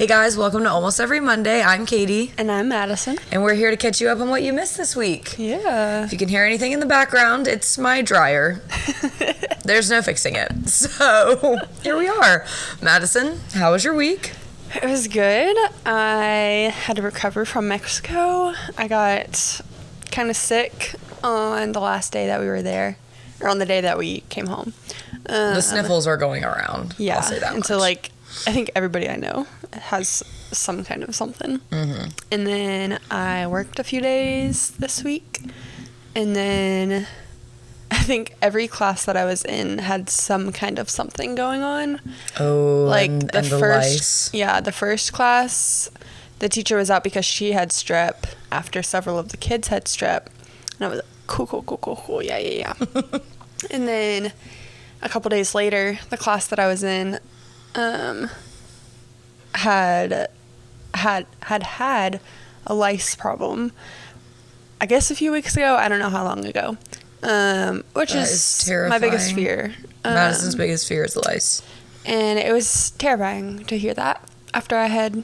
Hey guys, welcome to Almost Every Monday. I'm Katie. And I'm Madison. And we're here to catch you up on what you missed this week. Yeah. If you can hear anything in the background, it's my dryer. There's no fixing it. So, here we are. Madison, how was your week? It was good. I had to recover from Mexico. I got kind of sick on the last day that we were there, or on the day that we came home. The sniffles are going around. Yeah. I'll say that and much. so, I think everybody I know has some kind of something. Mm-hmm. And then I worked a few days this week. And then I think every class that I was in had some kind of something going on. Oh, and the lice. Yeah, the first class, the teacher was out because she had strep after several of the kids had strep. And I was like, cool, yeah. And then a couple days later, the class that I was in had a lice problem. I guess a few weeks ago. I don't know how long ago. Which That is terrifying. my biggest fear. Madison's biggest fear is the lice. And it was terrifying to hear that after I had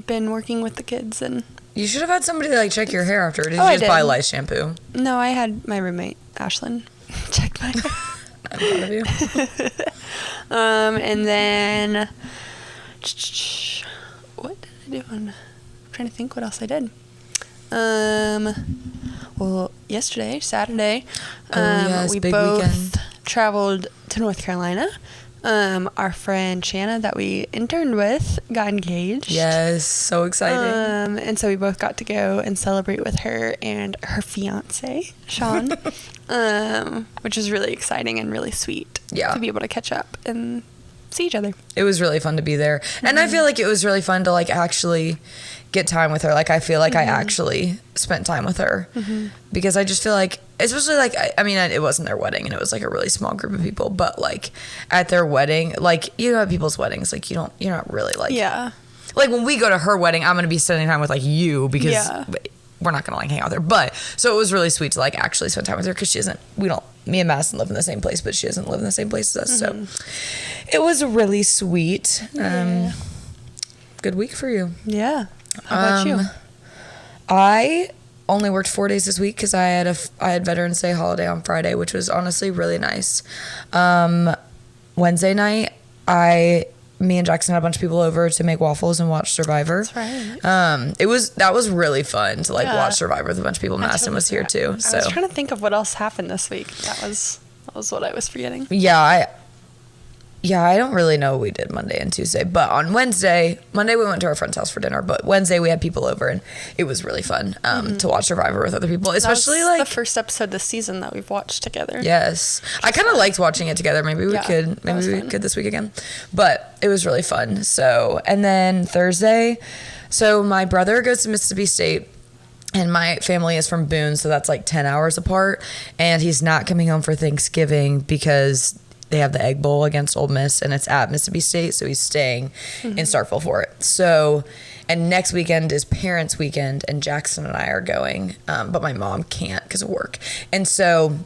been working with the kids. And You should have had somebody check your hair after. Or did you I just buy did. lice shampoo? No, I had my roommate, Ashlyn, check my hair. I'm proud of you. And then, what did I do? I'm trying to think what else I did. Well, yesterday, Saturday, yes, we big both weekend. traveled to North Carolina. Our friend Shanna that we interned with got engaged. Yes, so exciting. And so we both got to go and celebrate with her and her fiance, Sean, which was really exciting and really sweet. Yeah. To be able to catch up and see each other. It was really fun to be there. And I feel like it was really fun to actually get time with her. I feel like I actually spent time with her because I just feel like, especially I mean, it wasn't their wedding and it was a really small group of people, but at their wedding, you know, at people's weddings, you're not really Yeah. when we go to her wedding, I'm going to be spending time with you because Yeah. we're not going to hang out there. But so it was really sweet to actually spend time with her because me and Madison live in the same place, but she doesn't live in the same place as us. So it was really sweet. Good week for you. Yeah. How about you? I only worked 4 days this week because I had Veterans Day holiday on Friday, which was honestly really nice. Wednesday night, me and Jackson had a bunch of people over to make waffles and watch Survivor. That's right. That was really fun to Yeah. watch Survivor with a bunch of people. Madison was here too. So I was trying to think of what else happened this week. That was what I was forgetting. Yeah, I don't really know what we did Monday and Tuesday, but on Monday we went to our friend's house for dinner, but Wednesday we had people over and it was really fun to watch Survivor with other people, especially that was the first episode this season that we've watched together. Yes. I kind of liked watching it together. Maybe we could this week again. But it was really fun. So, and then Thursday, so my brother goes to Mississippi State. And my family is from Boone, so that's 10 hours apart. And he's not coming home for Thanksgiving because they have the Egg Bowl against Ole Miss, and it's at Mississippi State, so he's staying in Starkville for it. So, and next weekend is Parents' Weekend, and Jackson and I are going, but my mom can't because of work. And so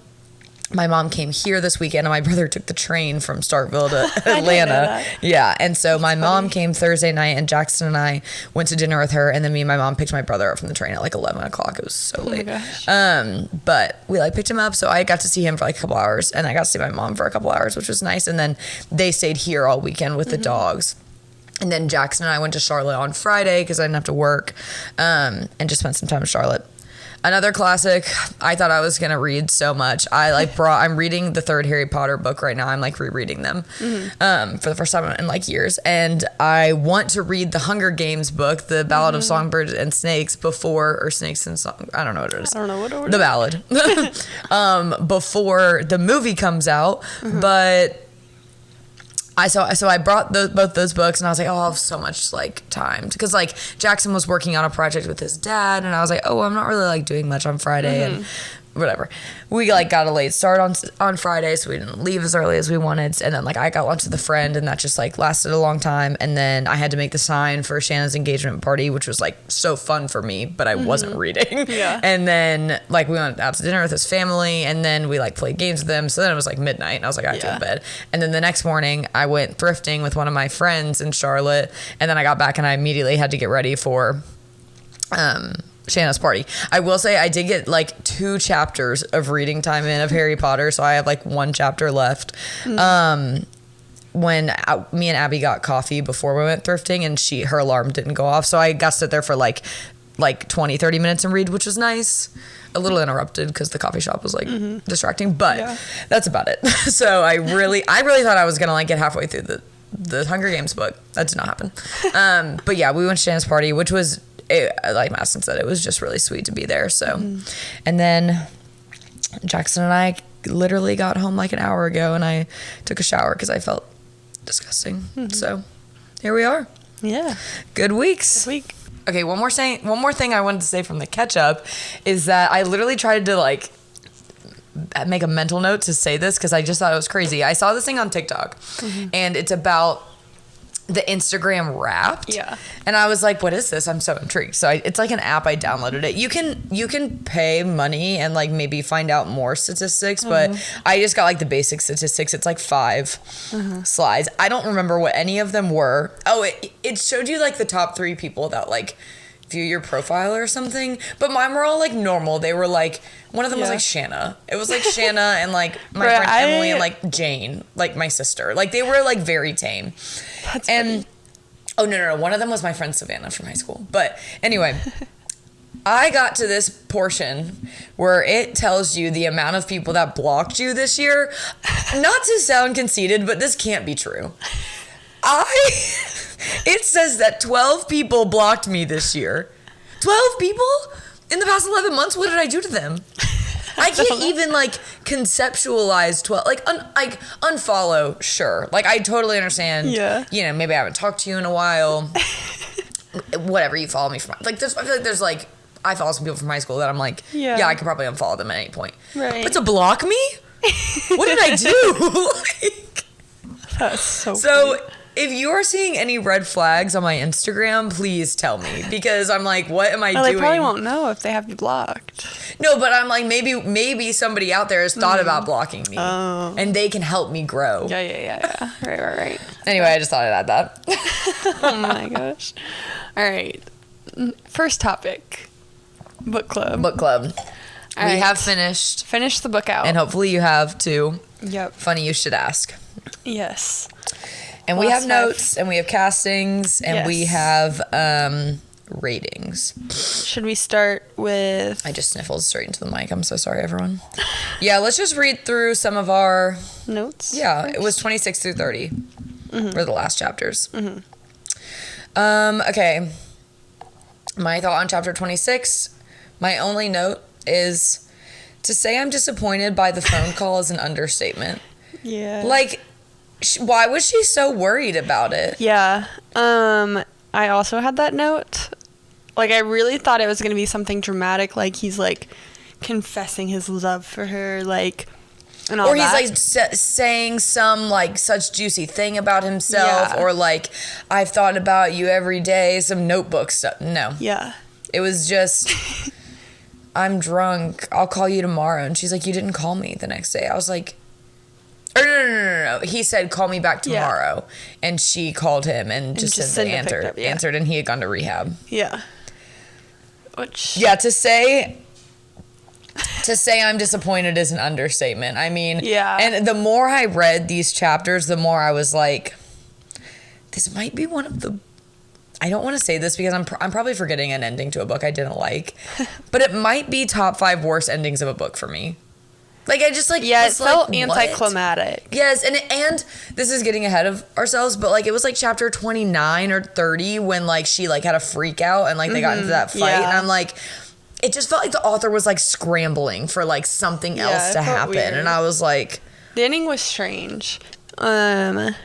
my mom came here this weekend, and my brother took the train from Starkville to Atlanta. Yeah, and so my mom came Thursday night, and Jackson and I went to dinner with her, and then me and my mom picked my brother up from the train at 11 o'clock. It was so late. Oh my gosh. But we picked him up, so I got to see him for a couple hours, and I got to see my mom for a couple hours, which was nice. And then they stayed here all weekend with the dogs. And then Jackson and I went to Charlotte on Friday because I didn't have to work, and just spent some time in Charlotte. Another classic. I thought I was going to read so much. I'm reading the third Harry Potter book right now. I'm rereading them for the first time in years. And I want to read the Hunger Games book, the Ballad of Songbirds and Snakes Snakes and Song. I don't know what it is. I don't know what order. The ballad. Before the movie comes out. But I brought both those books, and I was I'll have so much time because Jackson was working on a project with his dad, and I was I'm not really doing much on Friday, and whatever. We like got a late start on Friday, so we didn't leave as early as we wanted. And then like I got lunch with a friend, and that just like lasted a long time. And then I had to make the sign for Shanna's engagement party, which was like so fun for me, but I wasn't reading. Yeah. And then like we went out to dinner with his family, and then we like played games with them. So then it was like midnight, and I was like, I have to go to bed. And then the next morning, I went thrifting with one of my friends in Charlotte, and then I got back and I immediately had to get ready for Shanna's party. I will say I did get like 2 chapters of reading time in of Harry Potter, so I have like 1 chapter left. When me and Abby got coffee before we went thrifting, and her alarm didn't go off, so I got to sit there for like 20-30 minutes and read, which was nice. A little interrupted because the coffee shop was like distracting, but that's about it. So I really thought I was gonna like get halfway through the Hunger Games book. That did not happen. But yeah, we went to Shanna's party, which was, like Madison said, it was just really sweet to be there. So, and then Jackson and I literally got home like an hour ago, and I took a shower because I felt disgusting. So here we are. Yeah. Good weeks. Good week. Okay, one more thing I wanted to say from the catch up is that I literally tried to like make a mental note to say this because I just thought it was crazy. I saw this thing on TikTok, and it's about the Instagram Wrapped. Yeah. And I was like, what is this? I'm so intrigued. So it's like an app. I downloaded it. You can pay money and like maybe find out more statistics, but I just got like the basic statistics. It's like 5 slides. I don't remember what any of them were. Oh, it showed you like the top 3 people that like view your profile or something, but mine were all like normal. They were like, one of them was like Shanna. It was like Shanna and like my friend Emily and like Jane, like my sister. Like they were like very tame. That's and funny. Oh no, one of them was my friend Savannah from high school. But anyway, I got to this portion where it tells you the amount of people that blocked you this year. Not to sound conceited, but this can't be true. It says that 12 people blocked me this year. 12 people? In the past 11 months, what did I do to them? I can't even like conceptualize 12. Like unfollow, sure. Like I totally understand. Yeah. You know, maybe I haven't talked to you in a while. Whatever, you follow me from like I feel like there's like I follow some people from high school that I'm like, yeah, I could probably unfollow them at any point. Right. But to block me? What did I do? Like, that's so funny. If you are seeing any red flags on my Instagram, please tell me, because I'm like, what am I doing? They probably won't know if they have you blocked. No, but I'm like, maybe somebody out there has thought about blocking me, and they can help me grow. Yeah. Right. Anyway, I just thought I'd add that. Oh my gosh. All right. First topic. Book club. We have finished the book out. And hopefully you have too. Yep. Funny you should ask. Yes. And we have notes, and we have castings, and we have ratings. Should we start with... I just sniffled straight into the mic. I'm so sorry, everyone. Yeah, let's just read through some of our... notes? Yeah, it was 26 through 30 for the last chapters. Okay. My thought on chapter 26, my only note is to say I'm disappointed by the phone call is an understatement. Yeah. Like... why was she so worried about it? Yeah. I also had that note. Like, I really thought it was going to be something dramatic, like he's, like, confessing his love for her, like, and all that. Or he's, like, saying some, like, such juicy thing about himself, or, like, I've thought about you every day, some notebook stuff. No. Yeah. It was just, I'm drunk, I'll call you tomorrow. And she's like, you didn't call me the next day. I was like... No. He said, call me back tomorrow. Yeah. And she called him and just said they answered, and he had gone to rehab. Yeah. Which... yeah, to say I'm disappointed is an understatement. I mean... yeah. And the more I read these chapters, the more I was like, this might be one of the... I don't want to say this because I'm probably forgetting an ending to a book I didn't like. But it might be top 5 worst endings of a book for me. Like, I just, like... yeah, it felt anticlimactic. Yes, and this is getting ahead of ourselves, but, like, it was, like, chapter 29 or 30 when, like, she, like, had a freak out and, like, they got into that fight. And I'm, like... it just felt like the author was, like, scrambling for, like, something else to happen. Weird. And I was, like... the ending was strange. And,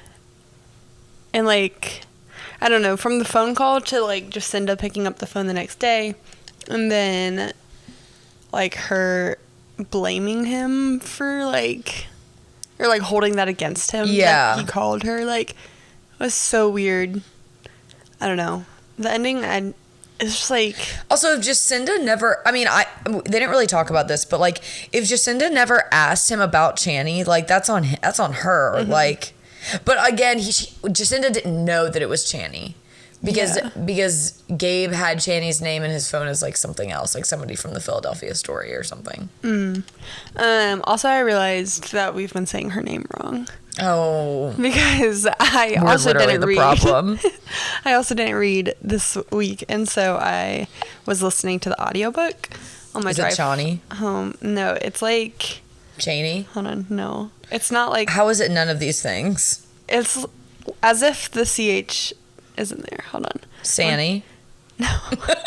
like... I don't know, from the phone call to, like, Jacinda picking up the phone the next day. And then, like, her... blaming him for, like, or, like, holding that against him. Yeah. That he called her, like, it was so weird. I don't know. The ending, it's just, like... Also, if Jacinda never... I mean, they didn't really talk about this, but, like, if Jacinda never asked him about Channy, like, that's on her. Mm-hmm. Like... But, again, Jacinda didn't know that it was Channy. Because Gabe had Channy's name in his phone as, like, something else. Like, somebody from the Philadelphia Story or something. Also, I realized that we've been saying her name wrong. Oh. Because I also didn't read. Problem. I also didn't read this week, and so I was listening to the audiobook on my drive. Is it Chani? Home. No, it's like... Chaney? Hold on, no. It's not like... How is it none of these things? It's as if the CH isn't there. Hold on. Sanny? No. What?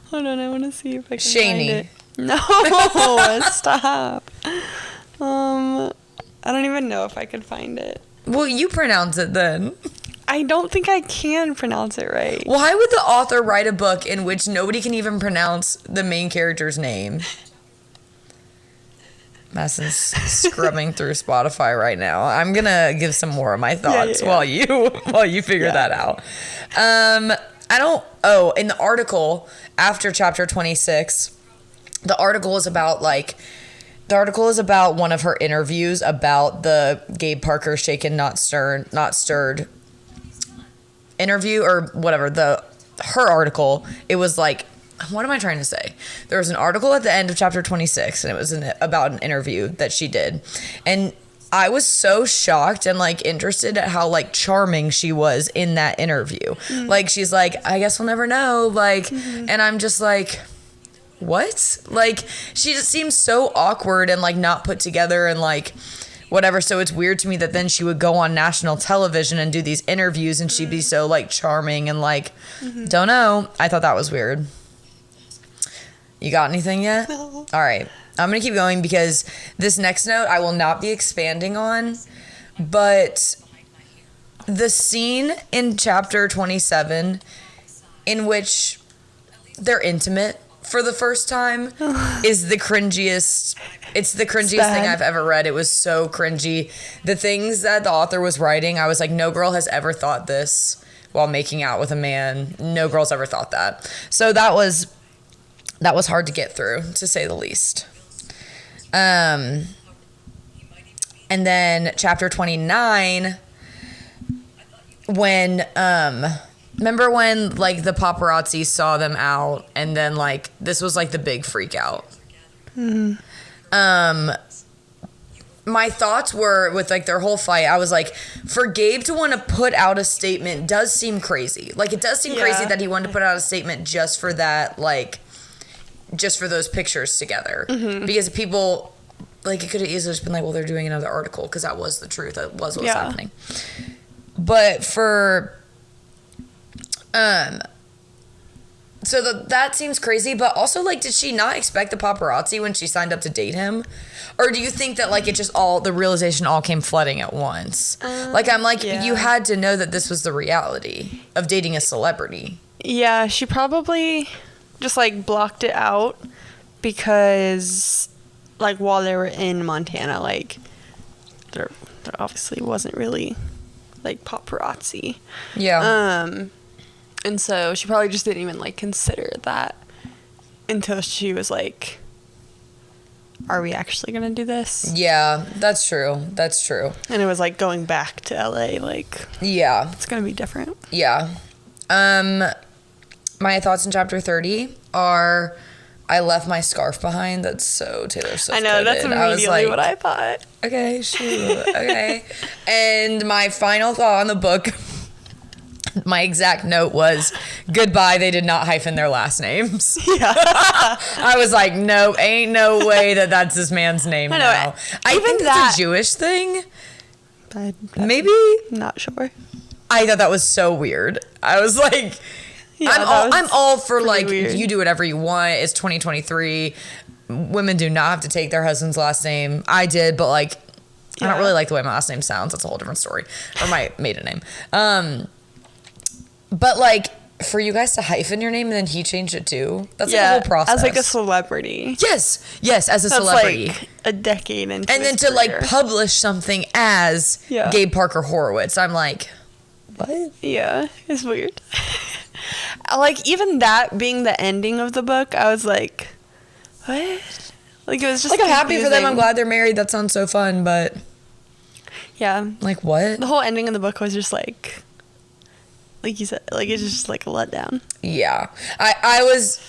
Hold on, I want to see if I can find it. No, stop. I don't even know if I could find it. Well, you pronounce it then. I don't think I can pronounce it right. Why would the author write a book in which nobody can even pronounce the main character's name? Madison's scrubbing through Spotify right now. I'm gonna give some more of my thoughts while you figure that out. In the article after chapter 26, the article is about one of her interviews about the Gabe Parker shaken not stirred interview or whatever. Her article, it was like, what am I trying to say? There was an article at the end of chapter 26, and it was about an interview that she did. And I was so shocked and, like, interested at how, like, charming she was in that interview. Mm-hmm. Like, she's like, I guess we'll never know. Like, and I'm just like, what? Like, she just seems so awkward and, like, not put together and, like, whatever. So it's weird to me that then she would go on national television and do these interviews and she'd be so, like, charming and, like, don't know. I thought that was weird. You got anything yet? No. All right. I'm going to keep going because this next note I will not be expanding on, but the scene in chapter 27 in which they're intimate for the first time is the cringiest. It's the cringiest thing I've ever read. It was so cringy. The things that the author was writing, I was like, no girl has ever thought this while making out with a man. No girl's ever thought that. So that was hard to get through, to say the least. And then chapter 29, when, remember when, like, the paparazzi saw them out, and then, like, this was, like, the big freak out. Mm-hmm. My thoughts were, with, like, their whole fight, I was like, for Gabe to want to put out a statement does seem crazy. Like, it does seem crazy that he wanted to put out a statement just for that, like, just for those pictures together. Mm-hmm. Because people, like, it could have easily just been like, well, they're doing another article, because that was the truth. That was what was happening. But for, so that seems crazy, but also, like, did she not expect the paparazzi when she signed up to date him? Or do you think that, like, it just the realization all came flooding at once? Like, I'm like, you had to know that this was the reality of dating a celebrity. Yeah, she probably just, like, blocked it out because, like, while they were in Montana, like, there obviously wasn't really, like, paparazzi. Yeah. And so she probably just didn't even, like, consider that until she was like, are we actually going to do this? Yeah, that's true. That's true. And it was, like, going back to LA, like, yeah, it's going to be different. Yeah. My thoughts in chapter 30 are, I left my scarf behind. That's so Taylor Swift. I know, that's immediately what I thought. Okay, shoot. Okay. And my final thought on the book, my exact note was, goodbye, they did not hyphen their last names. Yeah. I was like, no, ain't no way that's this man's name now. I think that's a Jewish thing. Maybe? Not sure. I thought that was so weird. I was like, I'm all for, like, weird. You do whatever you want. It's 2023. Women do not have to take their husband's last name. I did, but, like, I don't really like the way my last name sounds. That's a whole different story. Or my maiden name. But, like, for you guys to hyphen your name and then he changed it too. That's like a whole process. As like a celebrity. Yes, as a celebrity. Like a decade into and then to career. like publish something as Gabe Parker Horowitz. I'm like, what? Yeah, it's weird. Like even that being the ending of the book, I was like, what? Like it was just like I'm happy for them. I'm glad they're married. That sounds so fun, but yeah, like what? The whole ending of the book was just like you said, like it's just like a letdown. Yeah, I was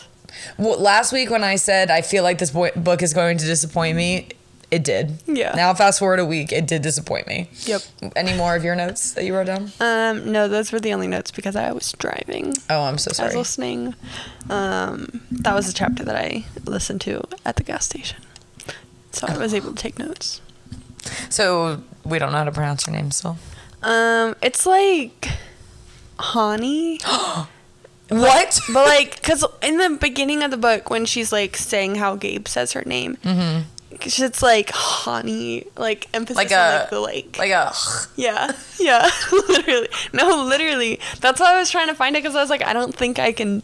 last week when I said I feel like this book is going to disappoint me. It did. Yeah. Now fast forward a week, it did disappoint me. Yep. Any more of your notes that you wrote down? No, those were the only notes because I was driving. Oh, I'm so sorry. I was listening. That was a chapter that I listened to at the gas station, so I was able to take notes. So we don't know how to pronounce your name still. It's like Hani. What? But like, cause in the beginning of the book, when she's like saying how Gabe says her name, it's like Hani, like emphasis like on like the like. Like a. Yeah, literally. No, literally. That's why I was trying to find it because I was like, I don't think I can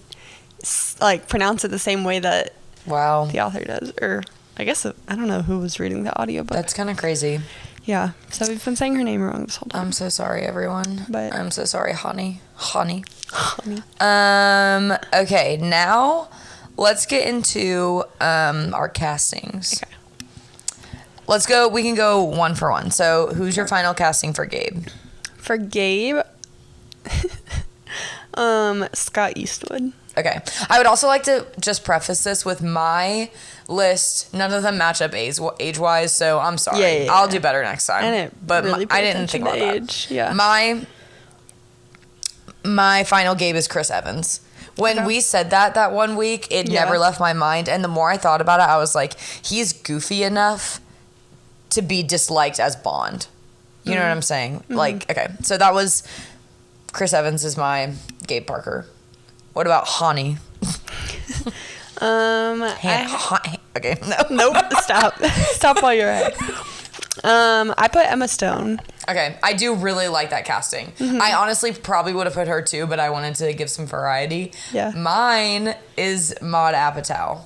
like pronounce it the same way that the author does, or I guess I don't know who was reading the audiobook. That's kind of crazy. Yeah, so we've been saying her name wrong this whole time. I'm so sorry, everyone. But I'm so sorry, Hani. Okay, now let's get into our castings. Okay. Let's go. We can go one for one. So, who's your final casting for Gabe? For Gabe, Scott Eastwood. Okay. I would also like to just preface this with my list. None of them match up age-wise, so I'm sorry. I'll do better next time. But really I didn't think about age. that. Yeah. My final Gabe is Chris Evans. When we said that one week, it never left my mind. And the more I thought about it, I was like, he's goofy enough to be disliked as Bond. You know what I'm saying? Mm-hmm. Like, okay. So that was Chris Evans is my Gabe Parker. What about Hani? Okay, no. Nope. Stop while you're ahead. I put Emma Stone. Okay, I do really like that casting. Mm-hmm. I honestly probably would have put her too, but I wanted to give some variety. Yeah. Mine is Maude Apatow.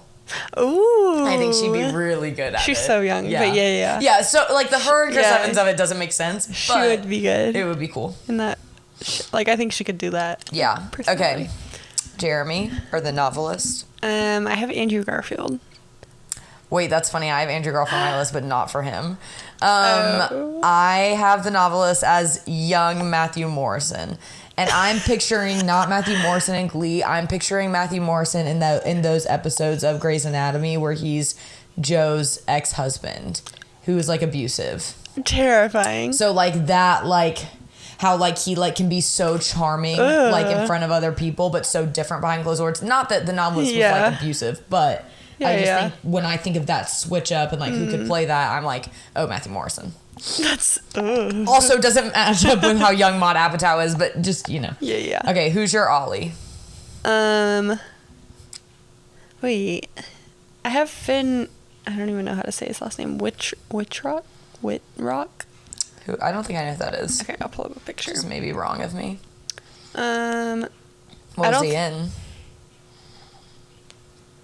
Ooh. I think she'd be really good at it. She's so young, but yeah. Yeah, so like the her and Chris Evans of it doesn't make sense, but she would be good. It would be cool. And that, like, I think she could do that. Yeah. Okay. Jeremy, or the novelist? I have Andrew Garfield. Wait, that's funny. I have Andrew Garfield on my list, but not for him. I have the novelist as young Matthew Morrison. And I'm picturing not Matthew Morrison in Glee. I'm picturing Matthew Morrison in those episodes of Grey's Anatomy where he's Joe's ex-husband, who is like abusive. Terrifying. So like that, like how like he like can be so charming like in front of other people, but so different behind closed doors. Not that the novelist was like abusive, but I just think when I think of that switch up and like who could play that, I'm like, oh, Matthew Morrison. That's also doesn't match up with how young Maude Apatow is, but just Yeah. Okay, who's your Ollie? Wait, I have Finn. I don't even know how to say his last name. Whitrock. Who? I don't think I know who that is. Okay, I'll pull up a picture. Which is maybe wrong of me. What was he in?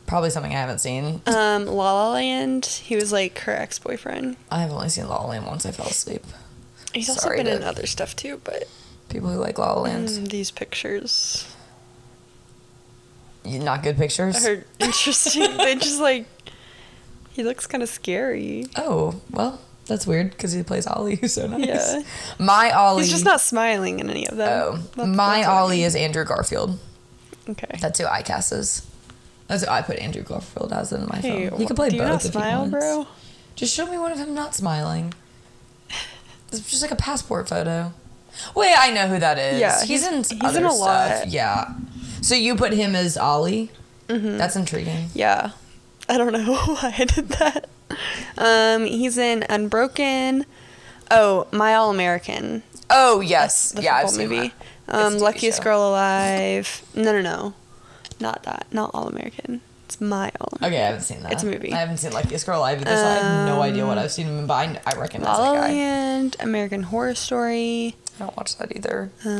Probably something I haven't seen. La La Land. He was like her ex-boyfriend. I've only seen La La Land once. I fell asleep. He's also been in other stuff too, but people who like La La Land. These pictures. Not good pictures. Are interesting. They just like. He looks kind of scary. Oh well, that's weird because he plays Ollie, who's so nice. Yeah. My Ollie. He's just not smiling in any of them. Oh, my Ollie is Andrew Garfield. Okay. That's who I cast as. That's who I put Andrew Garfield as in my phone. He could play both. Do you not if smile, he wants. bro? Just show me one of him not smiling. It's just like a passport photo. Wait, I know who that is. Yeah, he's in a stuff. lot. Yeah. So you put him as Ollie? Mm-hmm. That's intriguing. Yeah. I don't know why I did that. He's in Unbroken. Oh, My All American. Oh, yes. The I've seen movie. That. Luckiest Girl Alive. No. Not that. Not All American. It's My All American. Okay, I haven't seen that. It's a movie. I haven't seen Luckiest Girl Alive either, so I have no idea what I've seen him in, but I recognize La La that guy. Land, American Horror Story. I don't watch that either. He's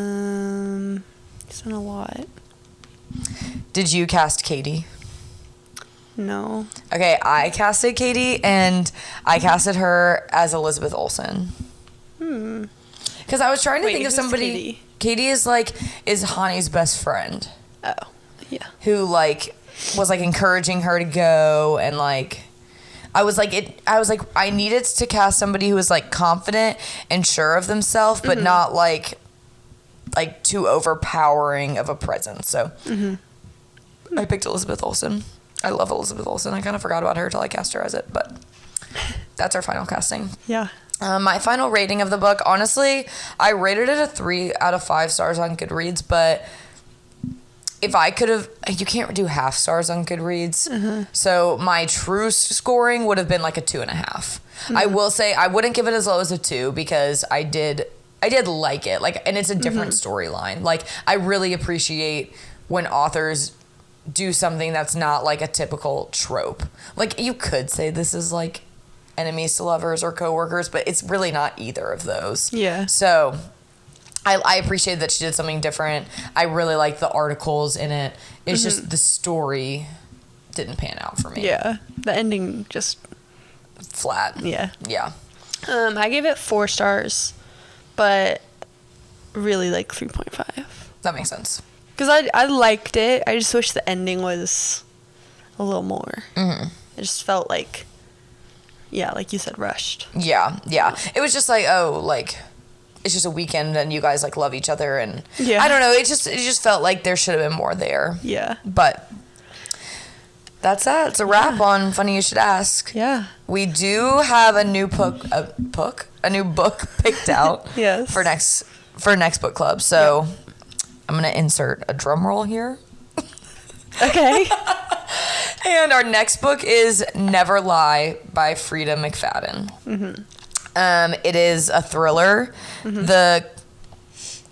done a lot. Did you cast Katie? No. Okay, I casted Katie, and I casted her as Elizabeth Olsen. Because I was trying to think of somebody. Katie? Katie is Hani's best friend. Oh, yeah. Who was encouraging her to go, and I was like I needed to cast somebody who was confident and sure of themselves, but not too overpowering of a presence. So I picked Elizabeth Olsen. I love Elizabeth Olsen. I kind of forgot about her till I cast her as it, but that's our final casting. Yeah. My final rating of the book, honestly, I rated it a 3 out of 5 stars on Goodreads, but if I could have, you can't do half stars on Goodreads. So my true scoring would have been a 2.5. I will say I wouldn't give it as low as a 2 because I did like it. And it's a different storyline. I really appreciate when authors do something that's not a typical trope. You could say this is enemies to lovers or coworkers, but it's really not either of those. Yeah. So I appreciate that she did something different. I really like the articles in it. It's just the story didn't pan out for me. Yeah. The ending just flat. Yeah. Yeah. I gave it 4 stars, but really 3.5. That makes sense. Because I liked it. I just wish the ending was a little more. It just felt like you said, rushed. Yeah. It was just it's just a weekend and you guys love each other, and I don't know. It just felt like there should have been more there. Yeah. But that's that. It's a wrap on Funny You Should Ask. Yeah. We do have a new book picked out. Yes. For next book club. So I'm gonna insert a drum roll here. Okay. And our next book is Never Lie by Frida McFadden. It is a thriller. The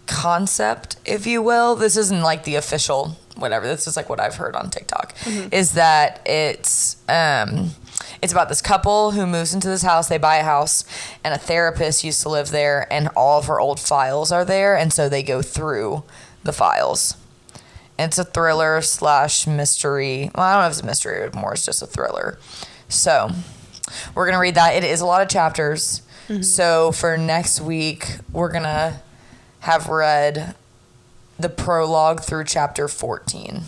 concept, if you will, this isn't the official whatever, this is what I've heard on TikTok, is that it's about this couple who moves into this house. They buy a house, and a therapist used to live there, and all of her old files are there, and so they go through the files. It's a thriller / mystery. Well, I don't know if it's a mystery or more. It's just a thriller. So we're going to read that. It is a lot of chapters. So for next week, we're going to have read the prologue through chapter 14,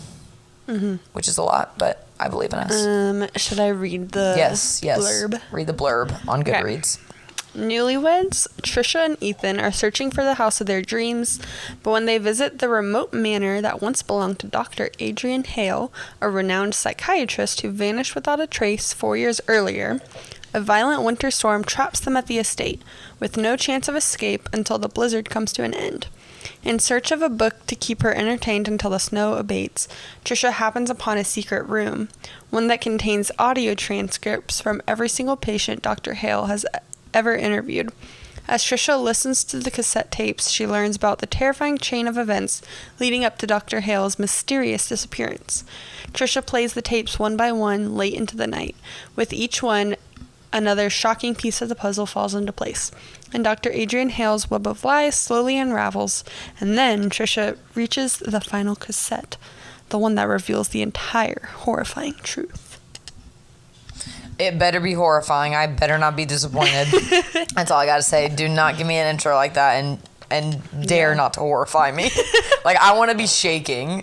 which is a lot, but I believe in us. Should I read the blurb? Read the blurb on Goodreads. Okay. Newlyweds, Trisha and Ethan are searching for the house of their dreams, but when they visit the remote manor that once belonged to Dr. Adrian Hale, a renowned psychiatrist who vanished without a trace 4 years earlier, a violent winter storm traps them at the estate, with no chance of escape until the blizzard comes to an end. In search of a book to keep her entertained until the snow abates, Trisha happens upon a secret room, one that contains audio transcripts from every single patient Dr. Hale has ever interviewed. As Trisha listens to the cassette tapes, she learns about the terrifying chain of events leading up to Dr. Hale's mysterious disappearance. Trisha plays the tapes one by one late into the night. With each one, another shocking piece of the puzzle falls into place, and Dr. Adrian Hale's web of lies slowly unravels, and then Trisha reaches the final cassette, the one that reveals the entire horrifying truth. It better be horrifying. I better not be disappointed. That's all I gotta say. Do not give me an intro like that and dare not to horrify me. I want to be shaking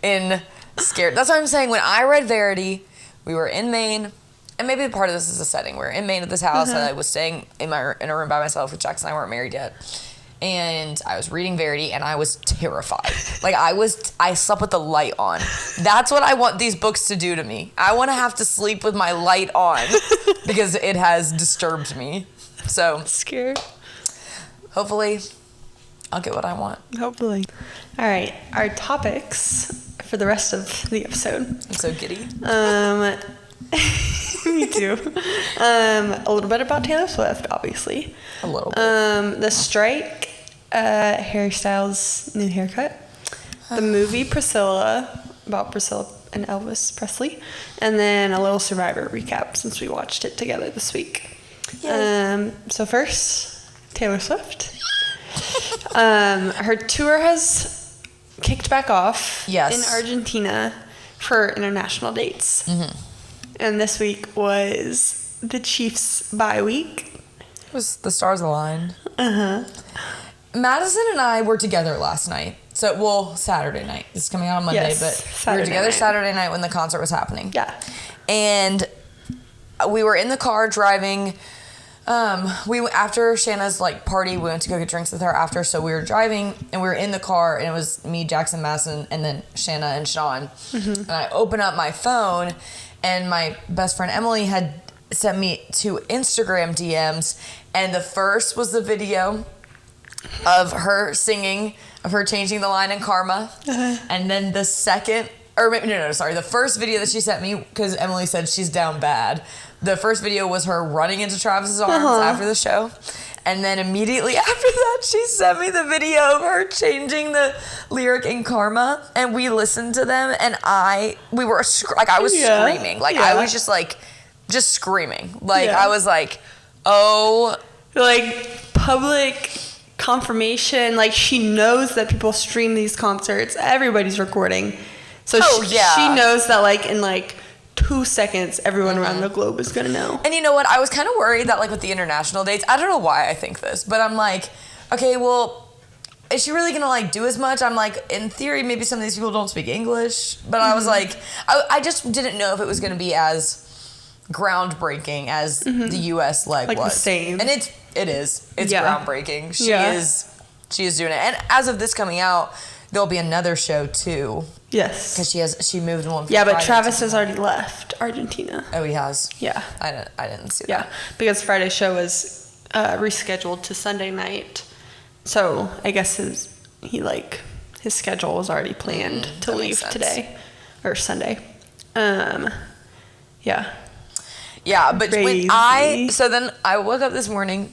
and scared. That's what I'm saying. When I read Verity, we were in Maine, and maybe part of this is the setting. We were in Maine at this house, and I was staying in a room by myself with Jackson. I weren't married yet. And I was reading Verity, and I was terrified. I slept with the light on. That's what I want these books to do to me. I want to have to sleep with my light on because it has disturbed me. So Scared. Hopefully, I'll get what I want. Hopefully. All right. Our topics for the rest of the episode. I'm so giddy. Me too. A little bit about Taylor Swift, obviously. A little bit. The strike, Harry Styles' new haircut, the movie Priscilla, about Priscilla and Elvis Presley, and then a little Survivor recap since we watched it together this week. So first, Taylor Swift. Her tour has kicked back off Yes. in Argentina for international dates. Mm-hmm. And this week was the Chiefs bye week. It was the stars aligned. Uh-huh. Madison and I were together last night. So, well, Saturday night. This is coming out on Monday, Yes, but Saturday we were together night. Saturday night when the concert was happening. Yeah. And we were in the car driving. After Shanna's like party, we went to go get drinks with her after. So we were driving and we were in the car, and it was me, Jackson, Madison, and then Shanna and Sean. Mm-hmm. And I open up my phone, and my best friend Emily had sent me 2 Instagram DMs, and the first was the video of her singing, of her changing the line in Karma, and then the second, the first video that she sent me, because Emily said she's down bad. The first video was her running into Travis's arms after the show. And then immediately after that, she sent me the video of her changing the lyric in Karma. And we listened to them, and I was screaming. I was just screaming. I was like, oh. Like, public confirmation. Like, she knows that people stream these concerts. Everybody's recording. So she knows that, like, in, like, 2 seconds, everyone around the globe is going to know. And you know what? I was kind of worried that, like, with the international dates, I don't know why I think this, but I'm like, okay, well, is she really going to, like, do as much? I'm like, in theory, maybe some of these people don't speak English, but I was like, I just didn't know if it was going to be as groundbreaking as the U.S. leg was. The same. And it is. It's groundbreaking. She is doing it. And as of this coming out, there'll be another show, too. Yes. Because she moved one from but Friday Travis has already left Argentina. Oh, he has? Yeah. I didn't see that. Yeah, because Friday's show was rescheduled to Sunday night. So I guess his schedule was already planned to leave today or Sunday. Yeah. Yeah, but Crazy. then I woke up this morning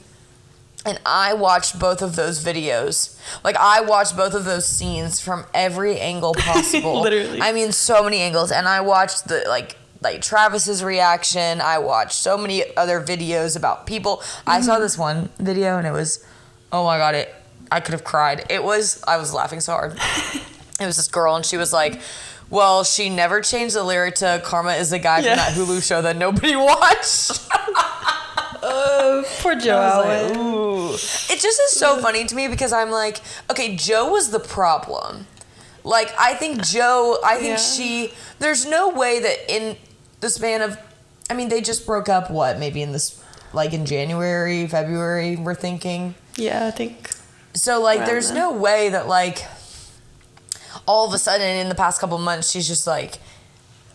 and I watched both of those videos. Like, I watched both of those scenes from every angle possible. Literally. I mean, so many angles. And I watched the, like Travis's reaction. I watched so many other videos about people. I saw this one video and it was, oh my God, I could have cried. I was laughing so hard. It was this girl and she was like, well, she never changed the lyric to Karma is the guy from that Hulu show that nobody watched. Poor Joe Alwyn. Like, ooh. It just is so funny to me because I'm like, okay, Joe was the problem. Like, I think there's no way that in the span of, I mean, they just broke up, maybe in this, like in January, February, we're thinking. Yeah, I think. So, like, there's no way that, like, all of a sudden in the past couple months, she's just like,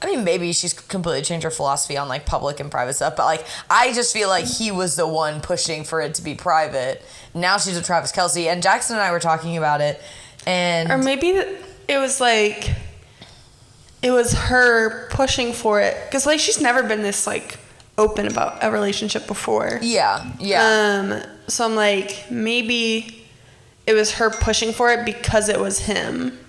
I mean, maybe she's completely changed her philosophy on, like, public and private stuff, but, like, I just feel like he was the one pushing for it to be private. Now she's with Travis Kelce, and Jackson and I were talking about it, and... Or maybe it was, like, it was her pushing for it, because, like, she's never been this, like, open about a relationship before. Yeah. So I'm like, maybe it was her pushing for it because it was him.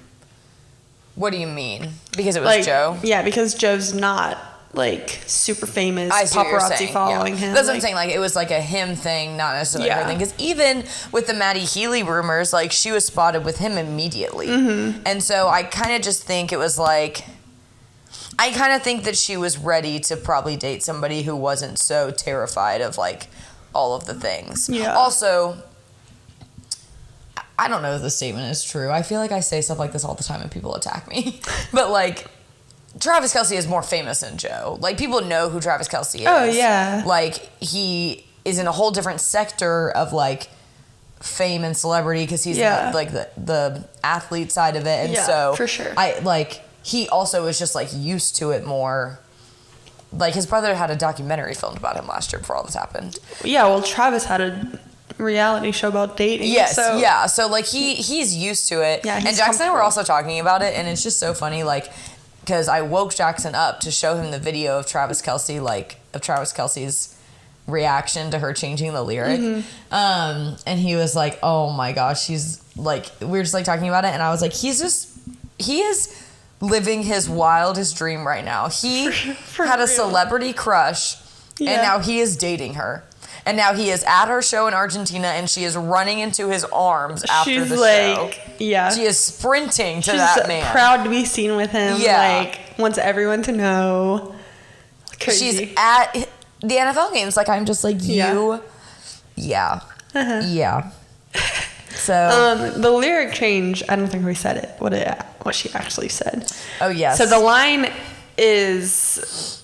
What do you mean? Because it was like, Joe? Yeah, because Joe's not, like, super famous. I see what you're paparazzi saying, following him. That's what I'm saying. Like, it was like a him thing, not necessarily her thing. Because even with the Maddie Healy rumors, like, she was spotted with him immediately. Mm-hmm. And so I kind of just think it was like... I kind of think that she was ready to probably date somebody who wasn't so terrified of, like, all of the things. Yeah. Also... I don't know if the statement is true. I feel like I say stuff like this all the time and people attack me. But, like, Travis Kelce is more famous than Joe. Like, people know who Travis Kelce is. Oh, yeah. Like, he is in a whole different sector of, like, fame and celebrity because he's, like, the athlete side of it. And so... for sure. He also is just, like, used to it more. Like, his brother had a documentary filmed about him last year before all this happened. Yeah, well, Travis had a... reality show about dating. Yes, yeah. So, like, he's used to it. Yeah, and Jackson and I were also talking about it, and it's just so funny, like, because I woke Jackson up to show him the video of Travis Kelce's reaction to her changing the lyric. Mm-hmm. And he was like, oh my gosh, she's, like, we were just, like, talking about it, and I was like, he is living his wildest dream right now. He had a celebrity crush, and now he is dating her. And now he is at her show in Argentina, and she is running into his arms after the show. Yeah. She is sprinting to that man. She's proud to be seen with him. Yeah. Like, wants everyone to know. Crazy. She's at the NFL games. Like, I'm just like, you. Yeah. Yeah. So. The lyric change, I don't think we said it. What she actually said. Oh, yes. So the line is...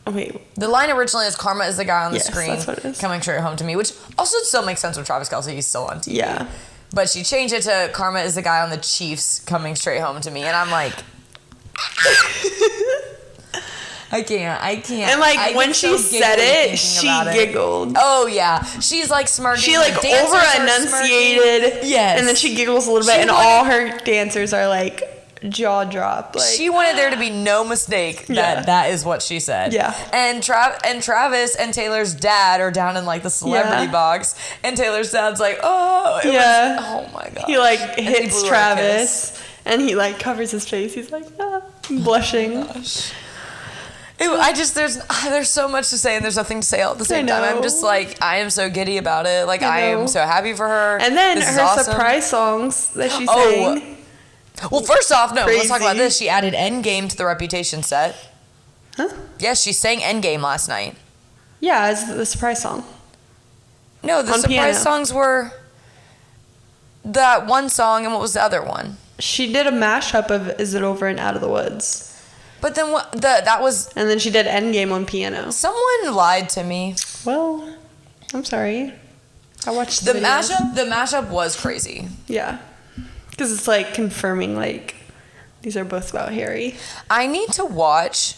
Wait. The line originally is Karma is the guy on the screen that's what it is. coming straight home to me, which also still makes sense with Travis Kelce. He's still on TV. Yeah. But she changed it to Karma is the guy on the Chiefs coming straight home to me. And I'm like... I can't. And like when she said it, she giggled. Oh yeah, she's like smirking. She like over enunciated. Yes. And then she giggles a little bit, and all her dancers are like jaw dropped. Like, she wanted there to be no mistake that that is what she said. Yeah. And Travis and Taylor's dad are down in like the celebrity box, and Taylor's dad's like, oh yeah, oh my god. He like hits Travis, and he like covers his face. He's like blushing. Oh gosh. There's so much to say, and there's nothing to say all at the same time. I'm just like, I am so giddy about it. Like, I am so happy for her. And then her surprise songs that she sang. Well, first off, let's talk about this. She added Endgame to the Reputation set. Huh? Yes, she sang Endgame last night. Yeah, it's the surprise song. No, the surprise songs were that one song, and what was the other one? She did a mashup of Is It Over and Out of the Woods. But then that was... And then she did Endgame on piano. Someone lied to me. Well, I'm sorry. I watched the mashup. The mashup was crazy. Yeah. Because it's like confirming like these are both about Harry. I need to watch...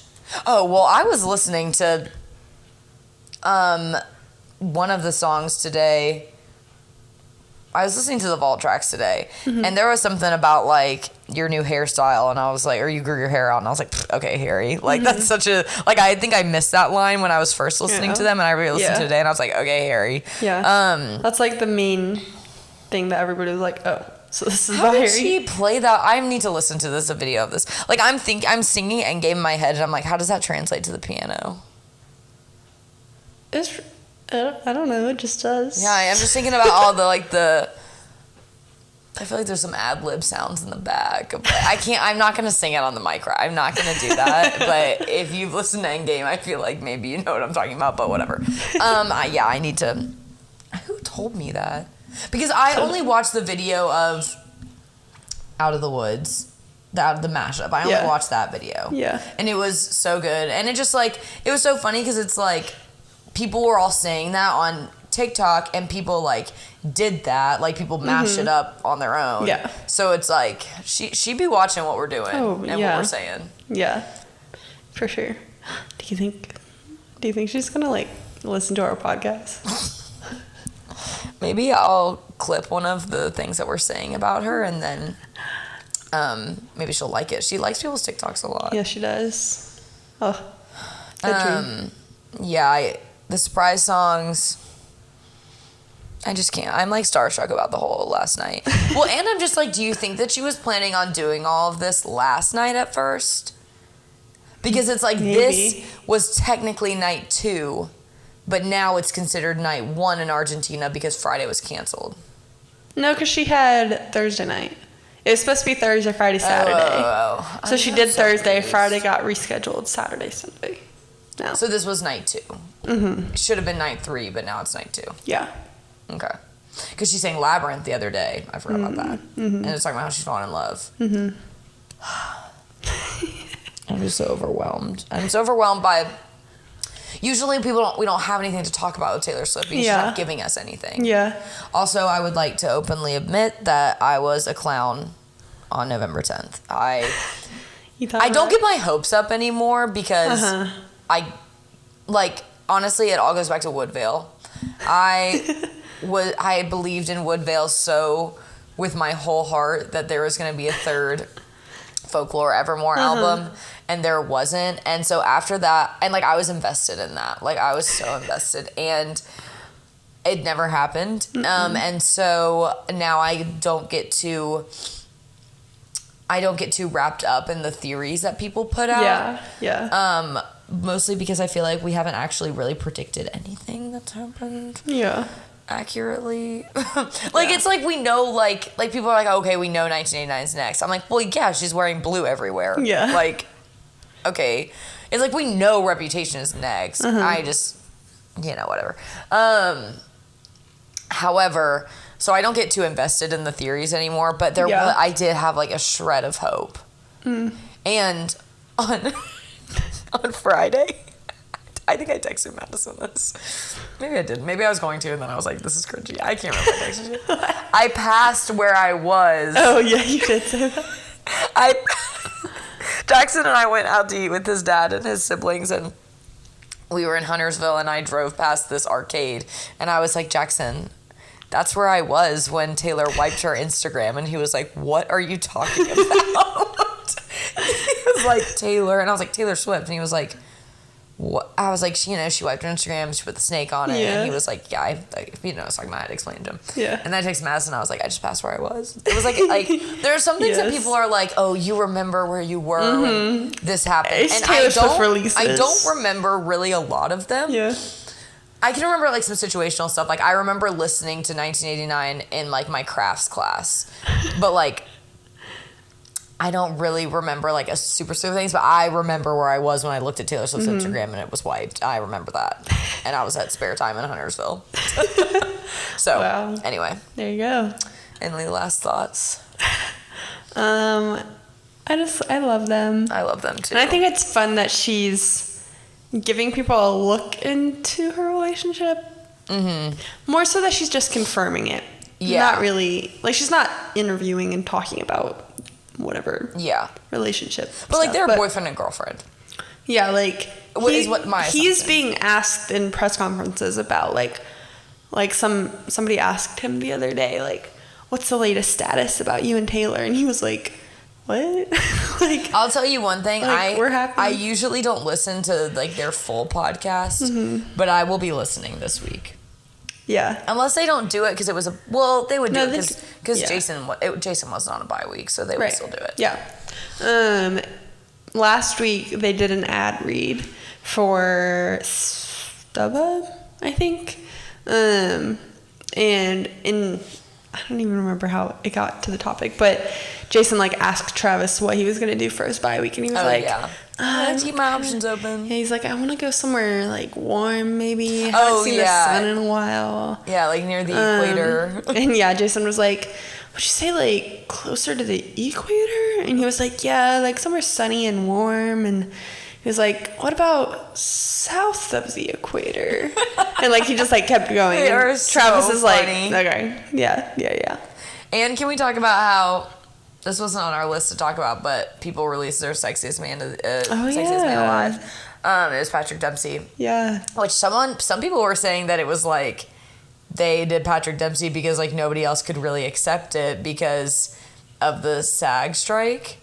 Oh, well, I was listening to one of the songs today. I was listening to the vault tracks today, and there was something about like your new hairstyle, and I was like, or you grew your hair out, and I was like, okay, Harry, like that's such a like I think I missed that line when I was first listening to them, and I re-listened to it today, and I was like, okay, Harry. Yeah. That's like the main thing that everybody was like, oh, so this is about Harry. How did she play that? I need to listen to a video of this. Like I'm singing Endgame in my head, and I'm like, how does that translate to the piano? I don't know. It just does. Yeah, I'm just thinking about all the like the. I feel like there's some ad lib sounds in the back. But I'm not gonna sing it on the mic. I'm not gonna do that. But if you've listened to Endgame, I feel like maybe you know what I'm talking about. But whatever. I need to. Who told me that? Because I only watched the video of Out of the Woods. The mashup. I only watched that video. Yeah. And it was so good. And it just like it was so funny because it's like. People were all saying that on TikTok, and people like did that. Like people mashed it up on their own. Yeah. So it's like she be watching what we're doing and what we're saying. Yeah, for sure. Do you think she's gonna like listen to our podcast? Maybe I'll clip one of the things that we're saying about her, and then maybe she'll like it. She likes people's TikToks a lot. Yeah, she does. Oh, good dream. Yeah. The surprise songs, I just can't. I'm like starstruck about the whole last night. Well, and I'm just like, do you think that she was planning on doing all of this last night at first? Because it's like this was technically night 2, but now it's considered night 1 in Argentina because Friday was canceled. No, because she had Thursday night. It was supposed to be Thursday, Friday, Saturday. So she did Thursday. Confused. Friday got rescheduled. Saturday, Sunday. No. So this was night 2. Mm-hmm. It should have been night 3, but now it's night 2. Yeah. Okay. Because she sang Labyrinth the other day. I forgot about that. Mm-hmm. And it's talking about how she's falling in love. Mm-hmm. I'm just so overwhelmed. I'm so overwhelmed by... Usually we don't have anything to talk about with Taylor Swift because she's not giving us anything. Yeah. Also, I would like to openly admit that I was a clown on November 10th. I don't get my hopes up anymore because... honestly, it all goes back to Woodvale. I believed in Woodvale so with my whole heart that there was going to be a third Folklore Evermore album, and there wasn't. And so after that, and like I was invested in that. Like I was so invested, and it never happened. And so now I don't get too wrapped up in the theories that people put out. Yeah. mostly because I feel like we haven't actually really predicted anything that's happened. Yeah. Accurately. It's like we know, like people are like, okay, we know 1989's next. I'm like, well, yeah, she's wearing blue everywhere. Yeah. Like, okay. It's like we know Reputation is next. I just, whatever. However, so I don't get too invested in the theories anymore, but I did have like a shred of hope. And on Friday, I think I texted Madison this. Maybe I didn't. Maybe I was going to, and then I was like, this is cringy. I can't remember if I texted you. I passed where I was. Oh, yeah, you did say that. Jackson and I went out to eat with his dad and his siblings, and we were in Huntersville, and I drove past this arcade, and I was like, Jackson, that's where I was when Taylor wiped her Instagram, and he was like, what are you talking about? He was like, Taylor, and I was like, Taylor Swift, and he was like, what? I was like, she wiped her Instagram, she put the snake on it, and he was like, yeah, if you know what I was talking about, I had to explain to him. Yeah. And then I texted Madison, I was like, I just passed where I was. It was like there are some things that people are like, oh, you remember where you were when this happened. It's and Taylor Swift releases. I don't remember really a lot of them. Yeah. I can remember like some situational stuff. Like I remember listening to 1989 in like my crafts class, but like I don't really remember like a super things, but I remember where I was when I looked at Taylor Swift's Instagram and it was wiped. I remember that. And I was at Spare Time in Huntersville. So, anyway. There you go. Any last thoughts? I love them. I love them too. And I think it's fun that she's giving people a look into her relationship. More so that she's just confirming it. Yeah. Not really, like she's not interviewing and talking about whatever relationship but stuff, like they're boyfriend and girlfriend. Yeah, like he's being asked in press conferences about like somebody asked him the other day, like, what's the latest status about you and Taylor, and he was like, what? Like, I'll tell you one thing, like, we're happy. I usually don't listen to like their full podcast, but I will be listening this week. Yeah. Unless they don't do it because it was they would do it because Jason wasn't on a bye week, so they would still do it. Yeah. Last week they did an ad read for StubHub, I think. And I don't even remember how it got to the topic, but Jason like asked Travis what he was gonna do for his bye week, and he was keep my options open. Yeah, he's like, I want to go somewhere like warm, maybe. I haven't seen the sun in a while. Yeah, like near the equator. And Jason was like, would you say like closer to the equator? And he was like, yeah, like somewhere sunny and warm. And he was like, what about south of the equator? And like he just like kept going. They are Travis so is like, funny. okay, yeah. And can we talk about how this wasn't on our list to talk about, but people released their sexiest man alive. It was Patrick Dempsey. Yeah. Which some people were saying that it was like they did Patrick Dempsey because like nobody else could really accept it because of the SAG strike.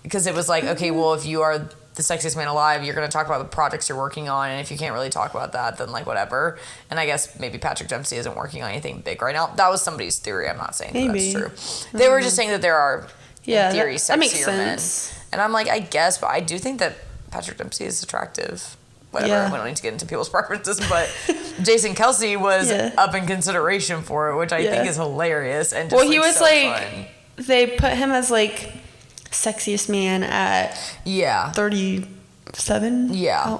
Because it was like, okay, well, if you are the sexiest man alive, you're going to talk about the projects you're working on, and if you can't really talk about that, then like whatever. And I guess maybe Patrick Dempsey isn't working on anything big right now. That was somebody's theory. I'm not saying that that's true. They were just saying that there are in theory sexier men. And I'm like, I guess, but I do think that Patrick Dempsey is attractive. Whatever, we don't need to get into people's preferences, but Jason Kelsey was up in consideration for it, which I think is hilarious. And just, he was so like, fun. They put him as like sexiest man at 37. Yeah.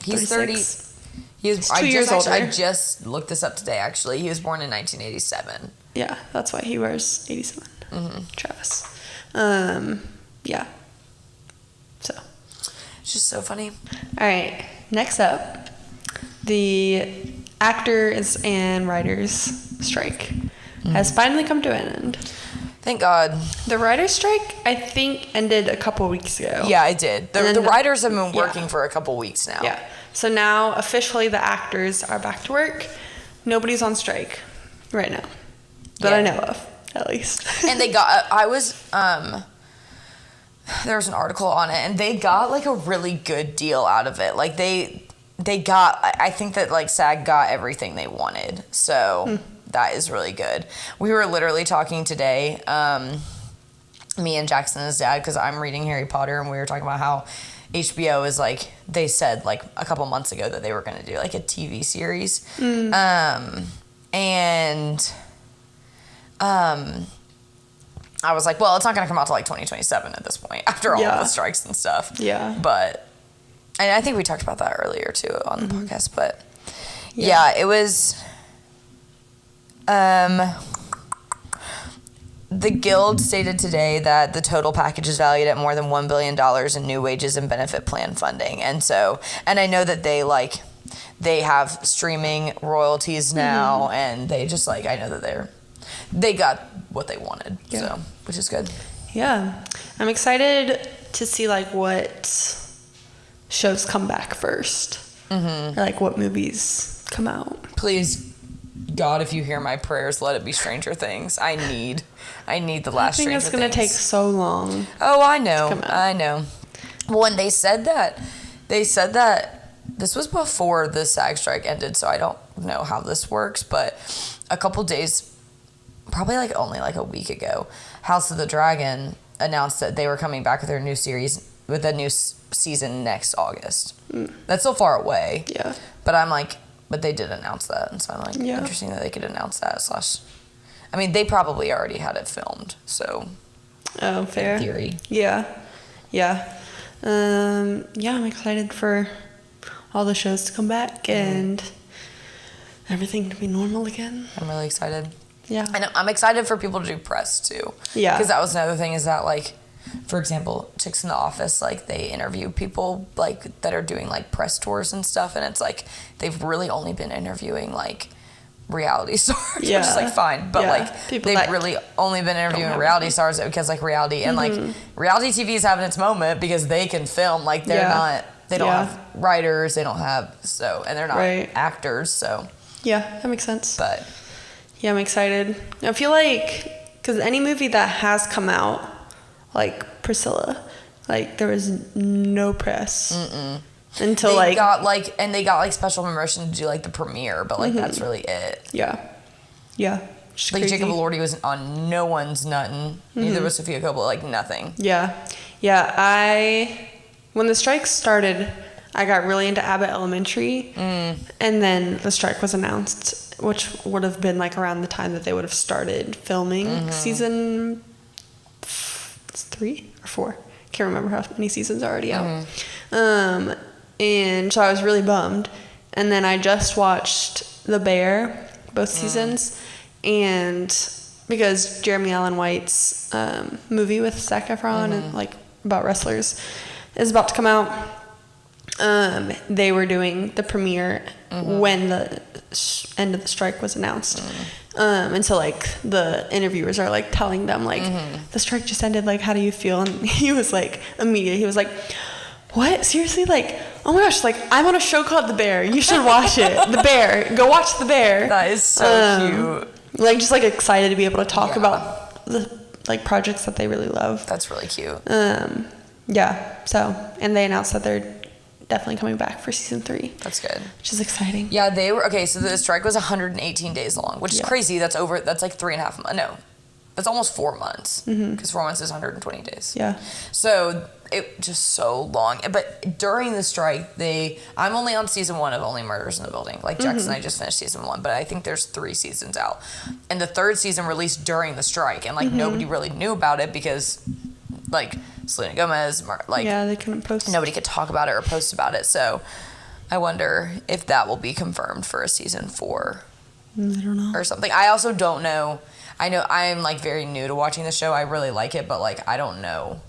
He's 30. He was 2 years older. I just looked this up today, actually. He was born in 1987. Yeah, that's why he wears 87. Travis. Yeah. So. It's just so funny. All right. Next up, the actors and writers strike has finally come to an end. Thank God. The writers' strike, I think, ended a couple weeks ago. Yeah, it did. The writers have been working for a couple weeks now. Yeah. So now, officially, the actors are back to work. Nobody's on strike right now that I know of, at least. And they got... there was an article on it, and they got, like, a really good deal out of it. Like, they got... I think that, like, SAG got everything they wanted. So... That is really good. We were literally talking today, me and Jackson and his dad, because I'm reading Harry Potter, and we were talking about how HBO is like, they said like a couple months ago that they were going to do like a TV series. I was like, well, it's not going to come out till like 2027 at this point after all of the strikes and stuff. Yeah. But, and I think we talked about that earlier too on the podcast, but yeah, it was, the Guild stated today that the total package is valued at more than $1 billion in new wages and benefit plan funding. And so, and I know that they have streaming royalties now, and they just like, I know that they got what they wanted, so, which is good. Yeah. I'm excited to see like what shows come back first. Or like what movies come out. Please, God, if you hear my prayers, let it be Stranger Things. I need the last Stranger Things. I think it's going to take so long. Oh, I know. When they said that this was before the SAG strike ended, so I don't know how this works, but a couple days, probably like only like a week ago, House of the Dragon announced that they were coming back with their new series, with a new season next August. That's so far away. Yeah. But I'm like, but they did announce that, and so I'm like, interesting that they could announce that. I mean, they probably already had it filmed, so. Oh, fair. In theory. Yeah. I'm excited for all the shows to come back and everything to be normal again. I'm really excited. Yeah. And I'm excited for people to do press too. Yeah. Because that was another thing, is that like, for example, Chicks in the Office, like they interview people like that are doing like press tours and stuff, and it's like they've really only been interviewing like reality stars, which is like fine, but like people they've really only been interviewing reality stars because like reality and like reality TV is having its moment because they can film, like they're not, they don't have writers, they don't have, so, and they're not actors, so. Yeah, that makes sense. But yeah, I'm excited. I feel like, because any movie that has come out, like Priscilla, like there was no press until they got like special promotion to do like the premiere, but like that's really it. Yeah. Just like crazy. Jacob Elordi was on no one's nothing. Neither was Sofia Coppola, like nothing. Yeah. When the strike started, I got really into Abbott Elementary, and then the strike was announced, which would have been like around the time that they would have started filming season 3 or 4. Can't remember how many seasons are already out. And so I was really bummed. And then I just watched The Bear, both seasons, and because Jeremy Allen White's movie with Zac Efron and like about wrestlers is about to come out. They were doing the premiere when the end of the strike was announced. And so like the interviewers are like telling them like the strike just ended, like how do you feel? And he was like what, seriously, like oh my gosh, like I'm on a show called The Bear, you should watch it. The Bear, go watch The Bear. That is so cute. Like just like excited to be able to talk about the like projects that they really love. That's really cute. So, and they announced that they're definitely coming back for season 3. That's good. Which is exciting. Yeah, they were, okay, so the strike was 118 days long, which is crazy. That's like 3.5 months. No, that's almost 4 months. Because 4 months is 120 days. Yeah. So it just so long. But during the strike, I'm only on season 1 of Only Murders in the Building. Like Jackson and I just finished season 1, but I think there's 3 seasons out. And the 3rd season released during the strike, and like nobody really knew about it because like Selena Gomez, they couldn't post. Nobody could talk about it or post about it. So I wonder if that will be confirmed for a season 4. I don't know. Or something. I also don't know. I know I'm like very new to watching the show. I really like it, but like I don't know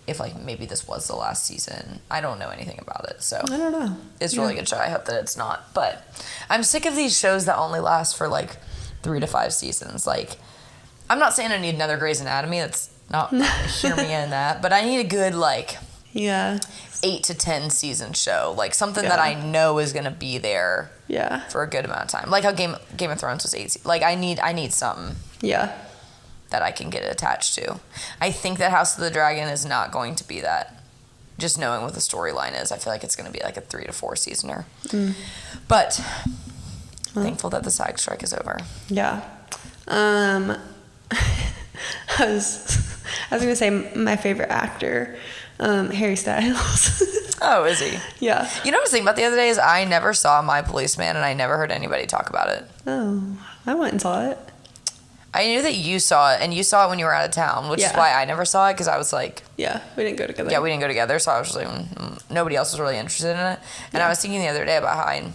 if like maybe this was the last season. I don't know anything about it. So I don't know. It's a really good show. I hope that it's not. But I'm sick of these shows that only last for like 3 to 5 seasons. Like I'm not saying I need another Grey's Anatomy. That's not hear me in that, but I need a good like 8 to 10 season show, like something that I know is gonna be there for a good amount of time, like how Game of Thrones was 8 like I need something that I can get attached to. I think that House of the Dragon is not going to be that, just knowing what the storyline is. I feel like it's gonna be like a 3 to 4 seasoner, but thankful that the SAG strike is over. I was gonna say my favorite actor, Harry Styles. Oh, is he? Yeah. You know what I was thinking about the other day is I never saw My Policeman, and I never heard anybody talk about it. Oh, I went and saw it. I knew that you saw it, and you saw it when you were out of town, which is why I never saw it, because I was like... Yeah, we didn't go together. Yeah, we didn't go together, so I was just like, nobody else was really interested in it. And I was thinking the other day about how I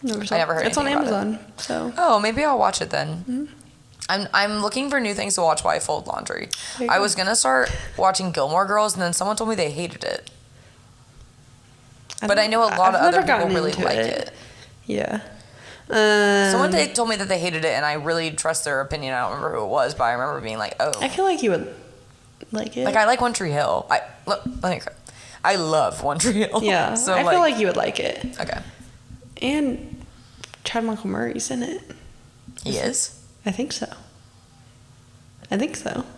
never heard It's on anything Amazon, about it. so... Oh, maybe I'll watch it then. I'm looking for new things to watch while I fold laundry. I was going to start watching Gilmore Girls, and then someone told me they hated it. But I know a lot of other people really like it. Yeah. Someone told me that they hated it, and I really trust their opinion. I don't remember who it was, but I remember being like, oh. I feel like you would like it. Like, I like One Tree Hill. I love One Tree Hill. Yeah, so I feel like you would like it. Okay. And Chad Michael Murray's in it. He is? I think so.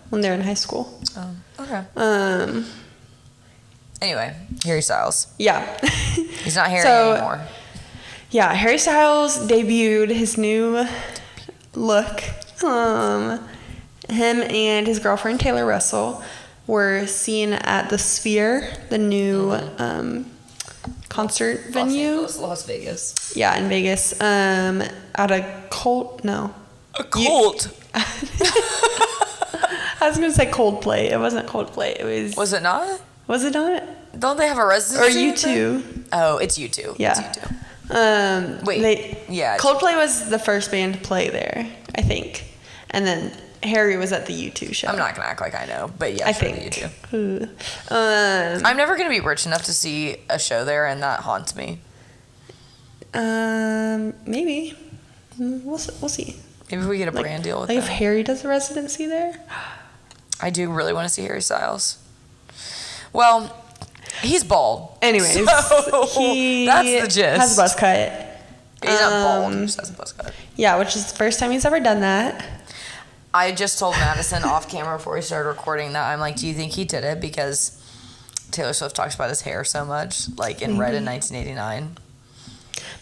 When they're in high school. Oh, okay. Anyway, Harry Styles. Yeah. He's not Harry anymore. Yeah, Harry Styles debuted his new look. Him and his girlfriend Taylor Russell were seen at the Sphere, the new concert venue. Las Vegas. Yeah, in Vegas. At a cult. No. A cult. I was gonna say Coldplay. It wasn't Coldplay. It was. Was it not? Was it not? Don't they have a residency? Or U2. Oh, it's U2. Yeah. It's U2. Wait. Coldplay was the first band to play there, I think, and then Harry was at the U2 show. I'm not gonna act like I know, but yeah, I sure, think. the U2. I'm never gonna be rich enough to see a show there, and that haunts me. Maybe. We'll see. Maybe we get a brand deal with them. If Harry does a residency there. I do really want to see Harry Styles. Well, he's bald. Anyways, so that's the gist. Has a buzz cut. He's not bald. He just has a buzz cut. Yeah, which is the first time he's ever done that. I just told Madison off camera before we started recording that I'm like, do you think he did it because Taylor Swift talks about his hair so much, like in Red in 1989?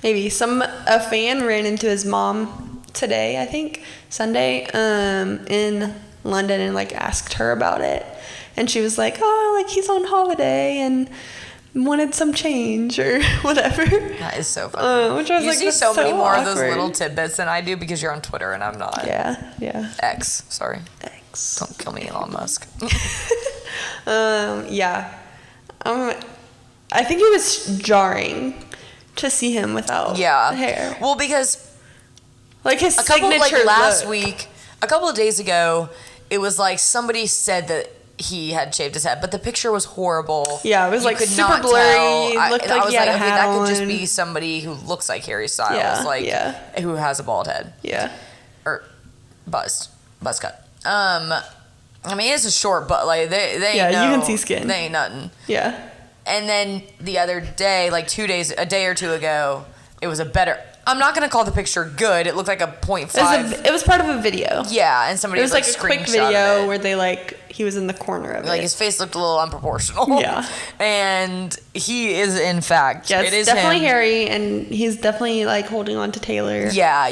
Maybe. A fan ran into his mom today, I think, Sunday, in London, and asked her about it. And she was like, oh, he's on holiday and wanted some change or whatever. That is so funny. Which I was you see so many more awkward. of those little tidbits than I do because you're on Twitter and I'm not. Yeah. X, sorry. X. Don't kill me, Elon Musk. Yeah. I think it was jarring to see him without hair. Well, because his signature last look. week, a couple of days ago, it was somebody said that he had shaved his head, but the picture was horrible. Yeah, it was super blurry. Looked like he had a hat that on. could just be somebody who looks like Harry Styles, who has a bald head. Yeah. Or buzz cut. I mean, it's a short, but they you can see skin. They ain't nothing. Yeah. And then the other day, a day or two ago, it was a better. I'm not gonna call the picture good. It looked like a 0.5. It was part of a video. Yeah, and somebody was a quick video where they he was in the corner of it. His face looked a little unproportional. Yeah. And he is in fact. Yeah, it is definitely him. Harry, and he's definitely holding on to Taylor. Yeah.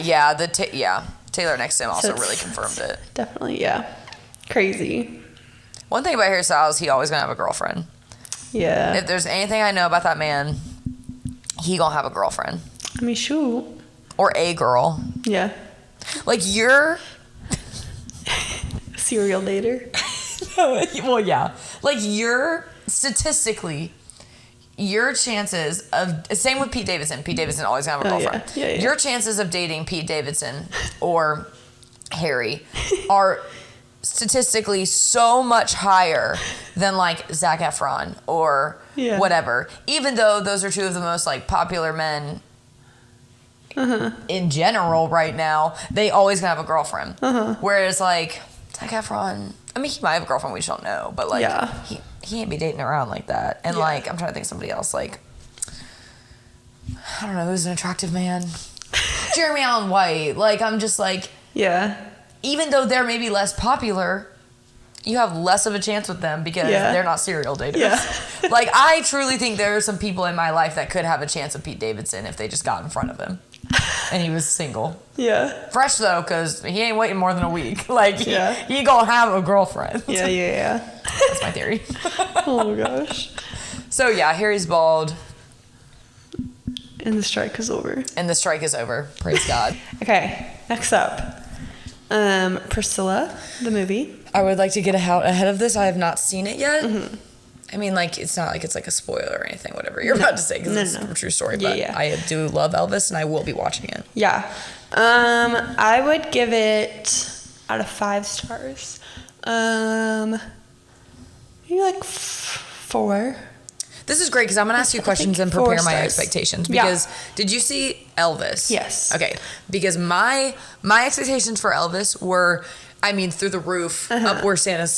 Taylor next to him also really confirmed it. Definitely, yeah. Crazy. One thing about Harry Styles, he always gonna have a girlfriend. Yeah. If there's anything I know about that man, he gonna have a girlfriend. I mean, shoot. Or a girl. Yeah. You're... Serial dater. Well, yeah. Statistically, your chances of... Same with Pete Davidson. Pete Davidson always gonna have a girlfriend. Yeah. Your chances of dating Pete Davidson or Harry are statistically so much higher than Zac Efron or whatever. Even though those are two of the most popular men... in general right now, they always gonna have a girlfriend. Whereas Zac Efron, I mean, he might have a girlfriend, we just don't know, but he ain't be dating around like that. And I'm trying to think of somebody else, I don't know, who's an attractive man. Jeremy Allen White. I'm just even though they're maybe less popular, you have less of a chance with them because they're not serial daters. Yeah. I truly think there are some people in my life that could have a chance with Pete Davidson if they just got in front of him. And he was single. Yeah. Fresh, though, because he ain't waiting more than a week. He gonna have a girlfriend. Yeah. That's my theory. Oh, my gosh. So yeah, Harry's bald. And the strike is over. And the strike is over. Praise God. Okay, next up. Priscilla, the movie. I would like to get ahead of this. I have not seen it yet. Mm-hmm. I mean, like, it's not like it's like a spoiler or anything, whatever you're about to say, because it's a true story. But I do love Elvis, and I will be watching it. Yeah. I would give it out of 5 stars. Maybe like 4. This is great because I'm going to ask you questions and prepare my expectations. Because did you see Elvis? Yes. Okay. Because my expectations for Elvis were, I mean, through the roof, up where Santa's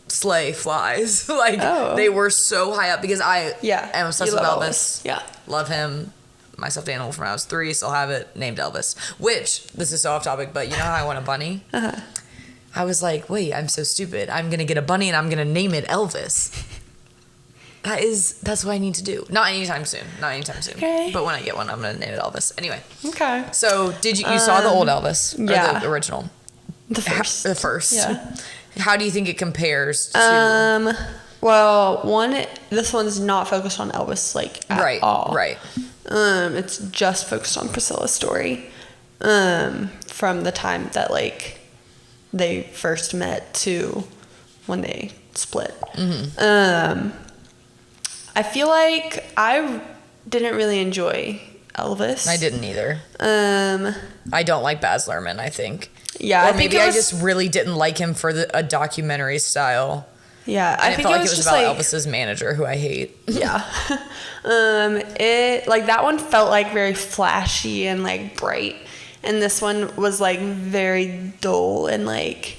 sleigh flies. Like, they were so high up because I am obsessed with Elvis. Yeah. Love him. My stuffed animal from when I was 3, still have it, named Elvis. Which, this is so off topic, but you know how I want a bunny? I was like, wait, I'm so stupid. I'm going to get a bunny and I'm going to name it Elvis. That's what I need to do. Not anytime soon. Okay. But when I get one, I'm going to name it Elvis. Anyway. Okay. So, you saw the old Elvis? Or the original? The first. The first. Yeah. How do you think it compares to... Well, this one's not focused on Elvis, like, at all. Right. It's just focused on Priscilla's story. From the time that, like, they first met to when they split. Mm-hmm. I feel like I didn't really enjoy Elvis. I didn't either. I don't like Baz Luhrmann, I think. Yeah, or maybe I just really didn't like him for a documentary style. Yeah, I think it was just about Elvis's manager, who I hate. Yeah. It, like, that one felt like very flashy and, like, bright. And this one was, like, very dull and, like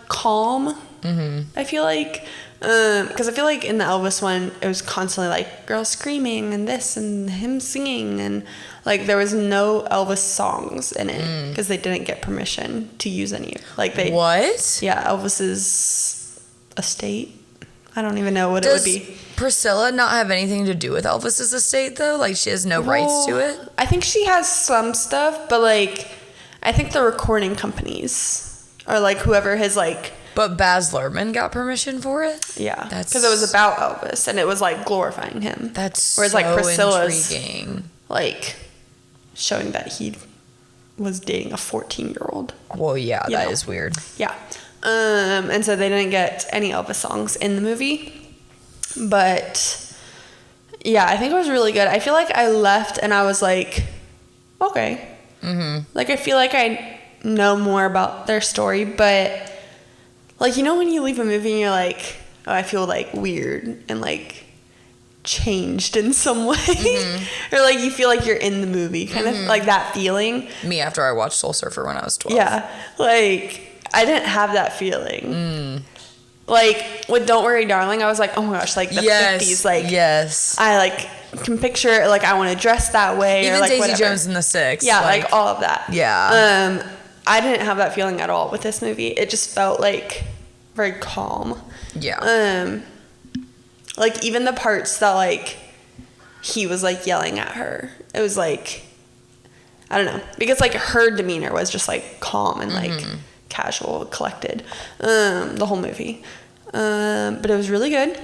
calm. Mm-hmm. I feel like, because I feel like in the Elvis one, it was constantly, like, girls screaming and this and him singing. And, like, there was no Elvis songs in it because they didn't get permission to use any. Like, they... What? Yeah, Elvis's estate. I don't even know what it would be. Does Priscilla not have anything to do with Elvis's estate, though? Like, she has no rights to it? I think she has some stuff, but, like, I think the recording companies or, like, whoever his, like... But Baz Luhrmann got permission for it? Yeah. Because it was about Elvis, and it was, like, glorifying him. That's whereas, like, Priscilla's, intriguing. Like, showing that he was dating a 14-year-old. Well, yeah, that is weird. Yeah. And so they didn't get any Elvis songs in the movie. But, yeah, I think it was really good. I feel like I left and I was like, okay. Mm-hmm. Like, I feel like I know more about their story, but, like, you know when you leave a movie and you're like, oh, I feel, like, weird and, like, changed in some way. Mm-hmm. Or, like, you feel like you're in the movie, kind of, like, that feeling. Me after I watched Soul Surfer when I was 12. Yeah. Like... I didn't have that feeling. Like, with Don't Worry, Darling, I was like, oh my gosh, like, the 50s, like, I, like, can picture, like, I want to dress that way. Even or, like, Daisy whatever. Jones and the Six. Yeah, like, all of that. Yeah. I didn't have that feeling at all with this movie. It just felt, like, very calm. Yeah. Like, even the parts that, like, he was, like, yelling at her, it was, like, I don't know. Because, like, her demeanor was just, like, calm and, like... casual, collected, the whole movie. But it was really good.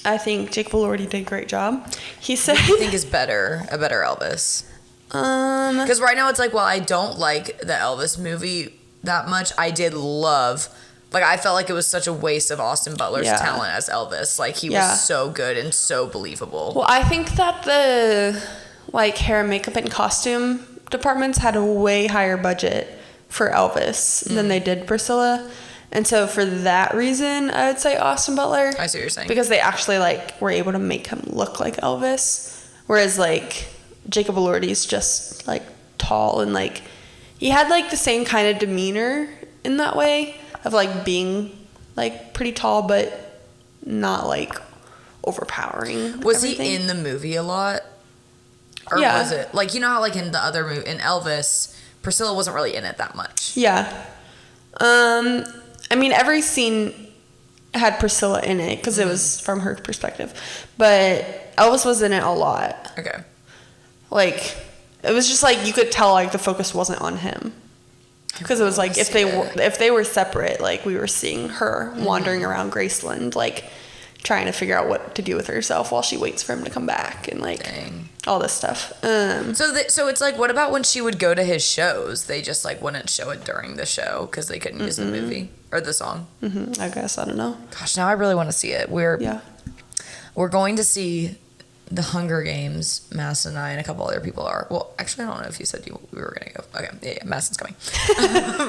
I think Jake Elordi did a great job. He said... What do you think is a better Elvis? Because right now it's like, well, I don't like the Elvis movie that much. I did love... Like, I felt like it was such a waste of Austin Butler's talent as Elvis. Like, he was so good and so believable. Well, I think that the, like, hair, makeup, and costume departments had a way higher budget for Elvis than they did Priscilla. And so for that reason, I would say Austin Butler. I see what you're saying. Because they actually, like, were able to make him look like Elvis. Whereas, like, Jacob Elordi's just, like, tall and, like, he had, like, the same kind of demeanor in that way of, like, being, like, pretty tall but not, like, overpowering. Was he in the movie a lot? Or was it? Like, you know how, like, in the other movie, in Elvis... Priscilla wasn't really in it that much. Yeah. I mean, every scene had Priscilla in it because it was from her perspective. But Elvis was in it a lot. Okay. Like, it was just like you could tell, like, the focus wasn't on him. Because it was like if they were separate, like we were seeing her wandering around Graceland, like trying to figure out what to do with herself while she waits for him to come back and like all this stuff. So it's like, what about when she would go to his shows? They just like wouldn't show it during the show because they couldn't use the movie or the song. I guess, I don't know. Gosh, now I really want to see it. We're going to see the Hunger Games. Madison and I and a couple other people are. Well, actually, I don't know if you said we were going to go. Okay, yeah, Madison's coming.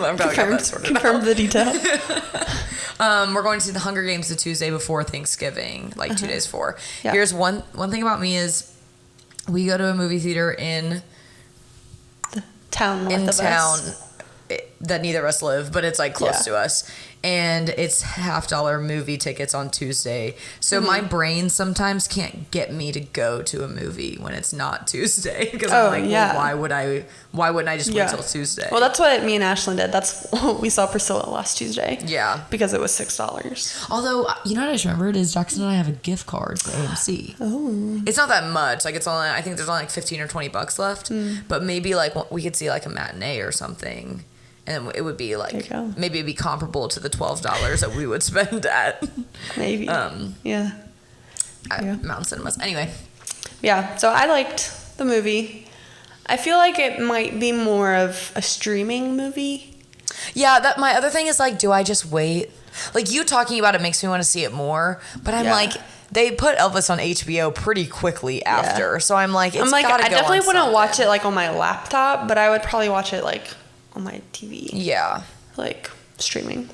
I'm probably confirmed the detail. We're going to see the Hunger Games the Tuesday before Thanksgiving, like 2 days before. Yeah. Here's one thing about me is we go to a movie theater in the town north of us. That neither of us live, but it's like close to us. And it's $50 movie tickets on Tuesday. So my brain sometimes can't get me to go to a movie when it's not Tuesday. Because I'm like, well, why wouldn't I just wait till Tuesday? Well, that's what me and Ashlyn did. That's we saw Priscilla last Tuesday. Yeah. Because it was $6. Although, you know what I just remembered is Jackson and I have a gift card for AMC. Oh. It's not that much. Like, it's only, I think there's only like 15 or 20 bucks left. But maybe like we could see like a matinee or something. And it would be like, maybe it'd be comparable to the $12 that we would spend at maybe Mountain Cinemas. Anyway. Yeah, so I liked the movie. I feel like it might be more of a streaming movie. Yeah, that my other thing is like, do I just wait? Like, you talking about it makes me want to see it more, but I'm like, they put Elvis on HBO pretty quickly after, so I'm like, I definitely wouldn't watch it like on my laptop, but I would probably watch it like on my TV. Yeah. Like streaming.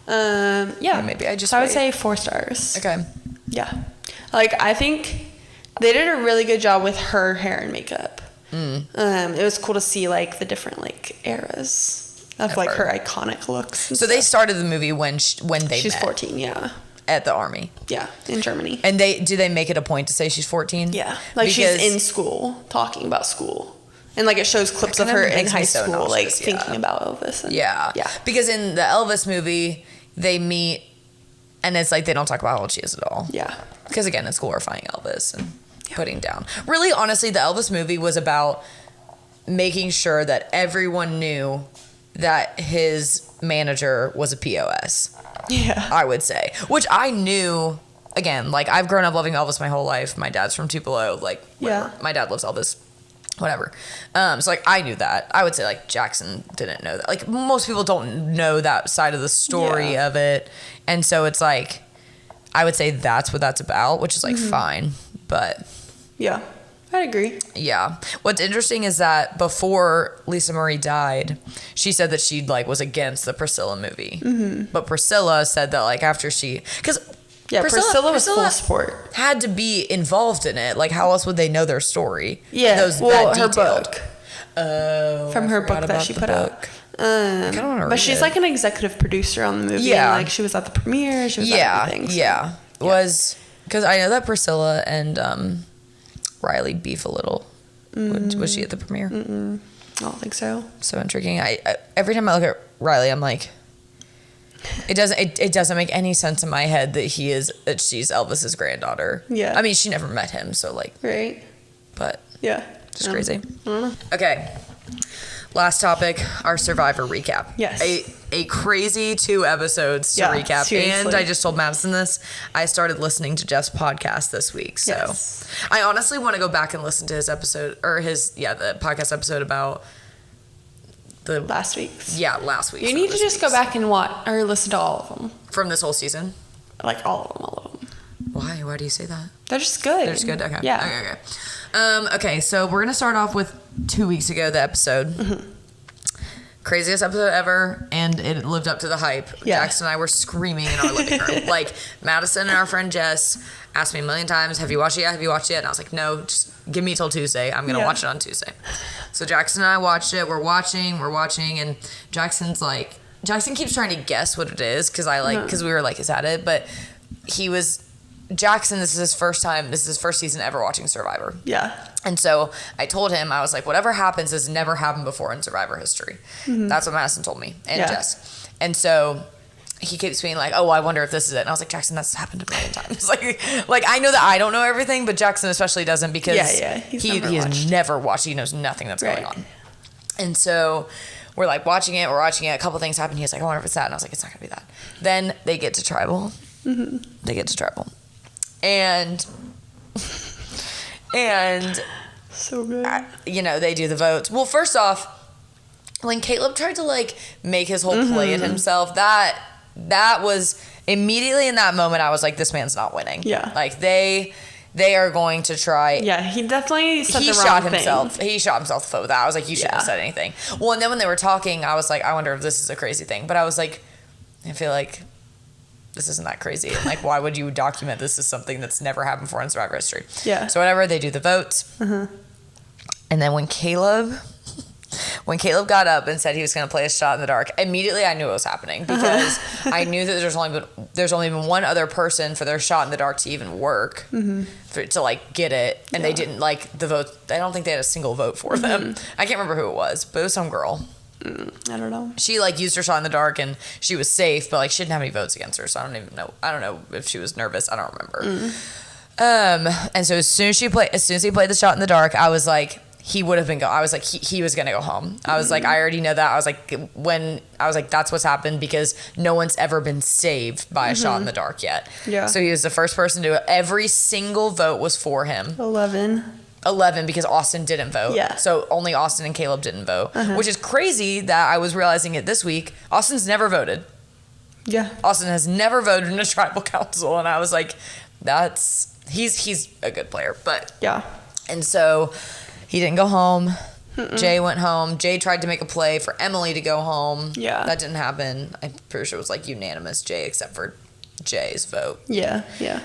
Maybe I just I would say 4 stars. Okay. Yeah. Like, I think they did a really good job with her hair and makeup. It was cool to see like the different like eras of like her iconic looks. So they started the movie when she's met. 14, yeah. At the army. Yeah, in Germany. And do they make it a point to say she's 14? Yeah. Like, she's in school talking about school. And, like, it shows clips of her in high school, like, thinking about Elvis. And, yeah. Because in the Elvis movie, they meet, and it's like they don't talk about how old she is at all. Yeah. Because, again, it's glorifying Elvis and putting down. Really, honestly, the Elvis movie was about making sure that everyone knew that his manager was a POS. Yeah. I would say. Which I knew, again, like, I've grown up loving Elvis my whole life. My dad's from Tupelo. Like, whatever. My dad loves Elvis. Whatever. So, like, I knew that. I would say, like, Jackson didn't know that. Like, most people don't know that side of the story of it. And so it's, like, I would say that's what that's about, which is, like, fine. But. Yeah. I'd agree. Yeah. What's interesting is that before Lisa Marie died, she said that she, like, was against the Priscilla movie. But Priscilla said that, like, after she. Because. Yeah, Priscilla was full sport. Had to be involved in it. Like, how else would they know their story? Yeah, her book. Oh, from her book that she put out. But she's like an executive producer on the movie. Yeah, and, like, she was at the premiere. She was at everything. So. Was because I know that Priscilla and Riley beef a little. Was she at the premiere? I don't think so. So intriguing. I every time I look at Riley, I'm like. It doesn't make any sense in my head that she's Elvis's granddaughter. Yeah. I mean, she never met him, so like. Right. But. Yeah. Just crazy. I don't know. Okay. Last topic, our Survivor recap. Yes. A crazy 2 episodes to recap. Seriously. And I just told Madison this. I started listening to Jeff's podcast this week. So I honestly want to go back and listen to his episode or the podcast episode about last week's. Yeah, last week's. You need to just go back and watch or listen to all of them. From this whole season? Like all of them. Why? Why do you say that? They're just good. They're just good? Okay. Yeah. Okay, so we're going to start off with 2 weeks ago, the episode. Craziest episode ever, and it lived up to the hype. Yeah. Jackson and I were screaming in our living room. Like, Madison and our friend Jess asked me a million times, have you watched it yet? Have you watched it yet? And I was like, no, just give me till Tuesday. I'm going to watch it on Tuesday. So Jackson and I watched it. We're watching, and Jackson keeps trying to guess what it is, because we were like, is that it? But Jackson, this is his first season ever watching Survivor. Yeah. And so I told him, I was like, whatever happens has never happened before in Survivor history. That's what Madison told me, and Jess. And so he keeps being like, oh, I wonder if this is it. And I was like, Jackson, that's happened a million times. like I know that I don't know everything, but Jackson especially doesn't, because he has never watched. He knows nothing that's going on. And so we're like watching it. A couple things happen. He's like, I wonder if it's that. And I was like, it's not gonna be that. Then they get to tribal. They get to tribal, and so good. You know, they do the votes. Well, first off, when Caleb tried to like make his whole play at himself, that was immediately in that moment I was like, this man's not winning. Yeah. Like they are going to try. Yeah, he definitely said the wrong shot thing. himself. He shot himself in the foot with that. I was like, you shouldn't have said anything. Well, and then when they were talking, I was like, I wonder if this is a crazy thing. But I was like, I feel like this isn't that crazy. And like, why would you document this as something that's never happened before in Survivor history? Yeah. So whatever, they do the votes. And then when Caleb got up and said he was going to play a shot in the dark, immediately I knew it was happening because I knew that there's only been one other person for their shot in the dark to even work to like get it, and they didn't like the vote. I don't think they had a single vote for them. I can't remember who it was, but it was some girl. I don't know. She like used her shot in the dark and she was safe, but like she didn't have any votes against her, so I don't even know. I don't know if she was nervous. I don't remember. And so as soon as he played the shot in the dark, I was like, he would have been I was like, he was gonna go home. I was like, I already know that. I was like, that's what's happened because no one's ever been saved by a shot in the dark yet. Yeah. So he was the first person to do it. Every single vote was for him. 11 because Austin didn't vote. Yeah. So only Austin and Caleb didn't vote, which is crazy that I was realizing it this week. Austin's never voted. Yeah. Austin has never voted in a tribal council, and I was like, he's a good player, but yeah. And so he didn't go home. Jay went home. Jay tried to make a play for Emily to go home. Yeah. That didn't happen. I'm pretty sure it was like unanimous Jay except for Jay's vote. Yeah, yeah.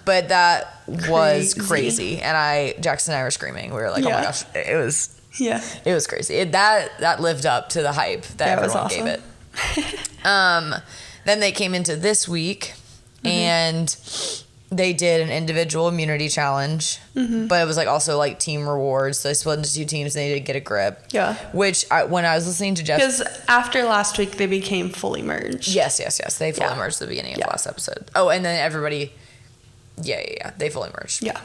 But that was crazy. And Jackson and I were screaming. We were like, oh my gosh. It was crazy. That lived up to the hype that everyone gave it. Then they came into this week and they did an individual immunity challenge, but it was like also like team rewards. So they split into 2 teams and they did get a grip. Yeah. Which when I was listening to Jeff, because after last week they became fully merged. Yes. They fully merged at the beginning of the last episode. Oh, and then everybody, they fully merged. Yeah.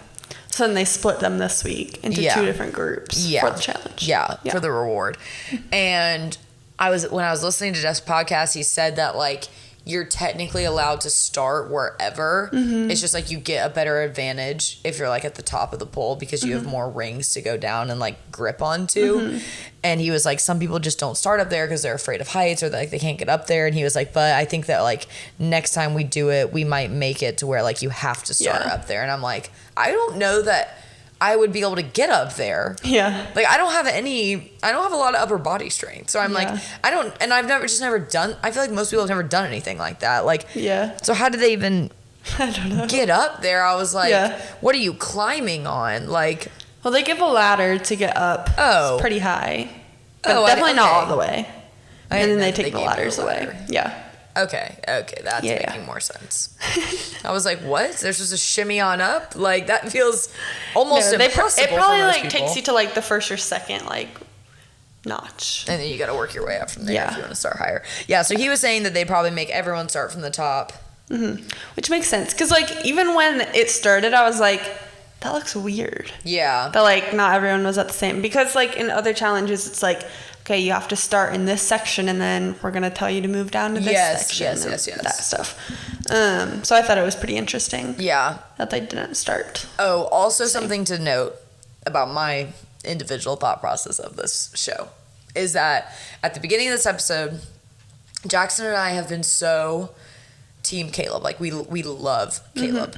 So then they split them this week into 2 different groups for the challenge. Yeah, for the reward. And when I was listening to Jeff's podcast, he said that like, you're technically allowed to start wherever. It's just like you get a better advantage if you're like at the top of the pole because you have more rings to go down and like grip onto. And he was like, some people just don't start up there because they're afraid of heights or like they can't get up there. And he was like, but I think that like next time we do it, we might make it to where like you have to start up there. And I'm like, I don't know that I would be able to get up there. Yeah. Like I don't have a lot of upper body strength. So I'm like, I've never done, I feel like most people have never done anything like that. Like, so how did they even get up there? I was like, what are you climbing on? Like, well, they give a ladder to get up. Oh. It's pretty high. But definitely not all the way. And then they take the ladders away. Yeah. Okay, that's making more sense. I was like, what? They're supposed to shimmy on up? Like, that feels almost impossible. It probably, like, takes you to, like, the first or second, like, notch. And then you got to work your way up from there if you want to start higher. Yeah, so he was saying that they probably make everyone start from the top. Which makes sense. Because, like, even when it started, I was like, that looks weird. Yeah. That, like, not everyone was at the same. Because, like, in other challenges, it's like, okay, you have to start in this section, and then we're going to tell you to move down to this section. Yes. That stuff. So I thought it was pretty interesting. Yeah. That they didn't start. Oh, also something to note about my individual thought process of this show is that at the beginning of this episode, Jackson and I have been so team Caleb. Like, we love Caleb.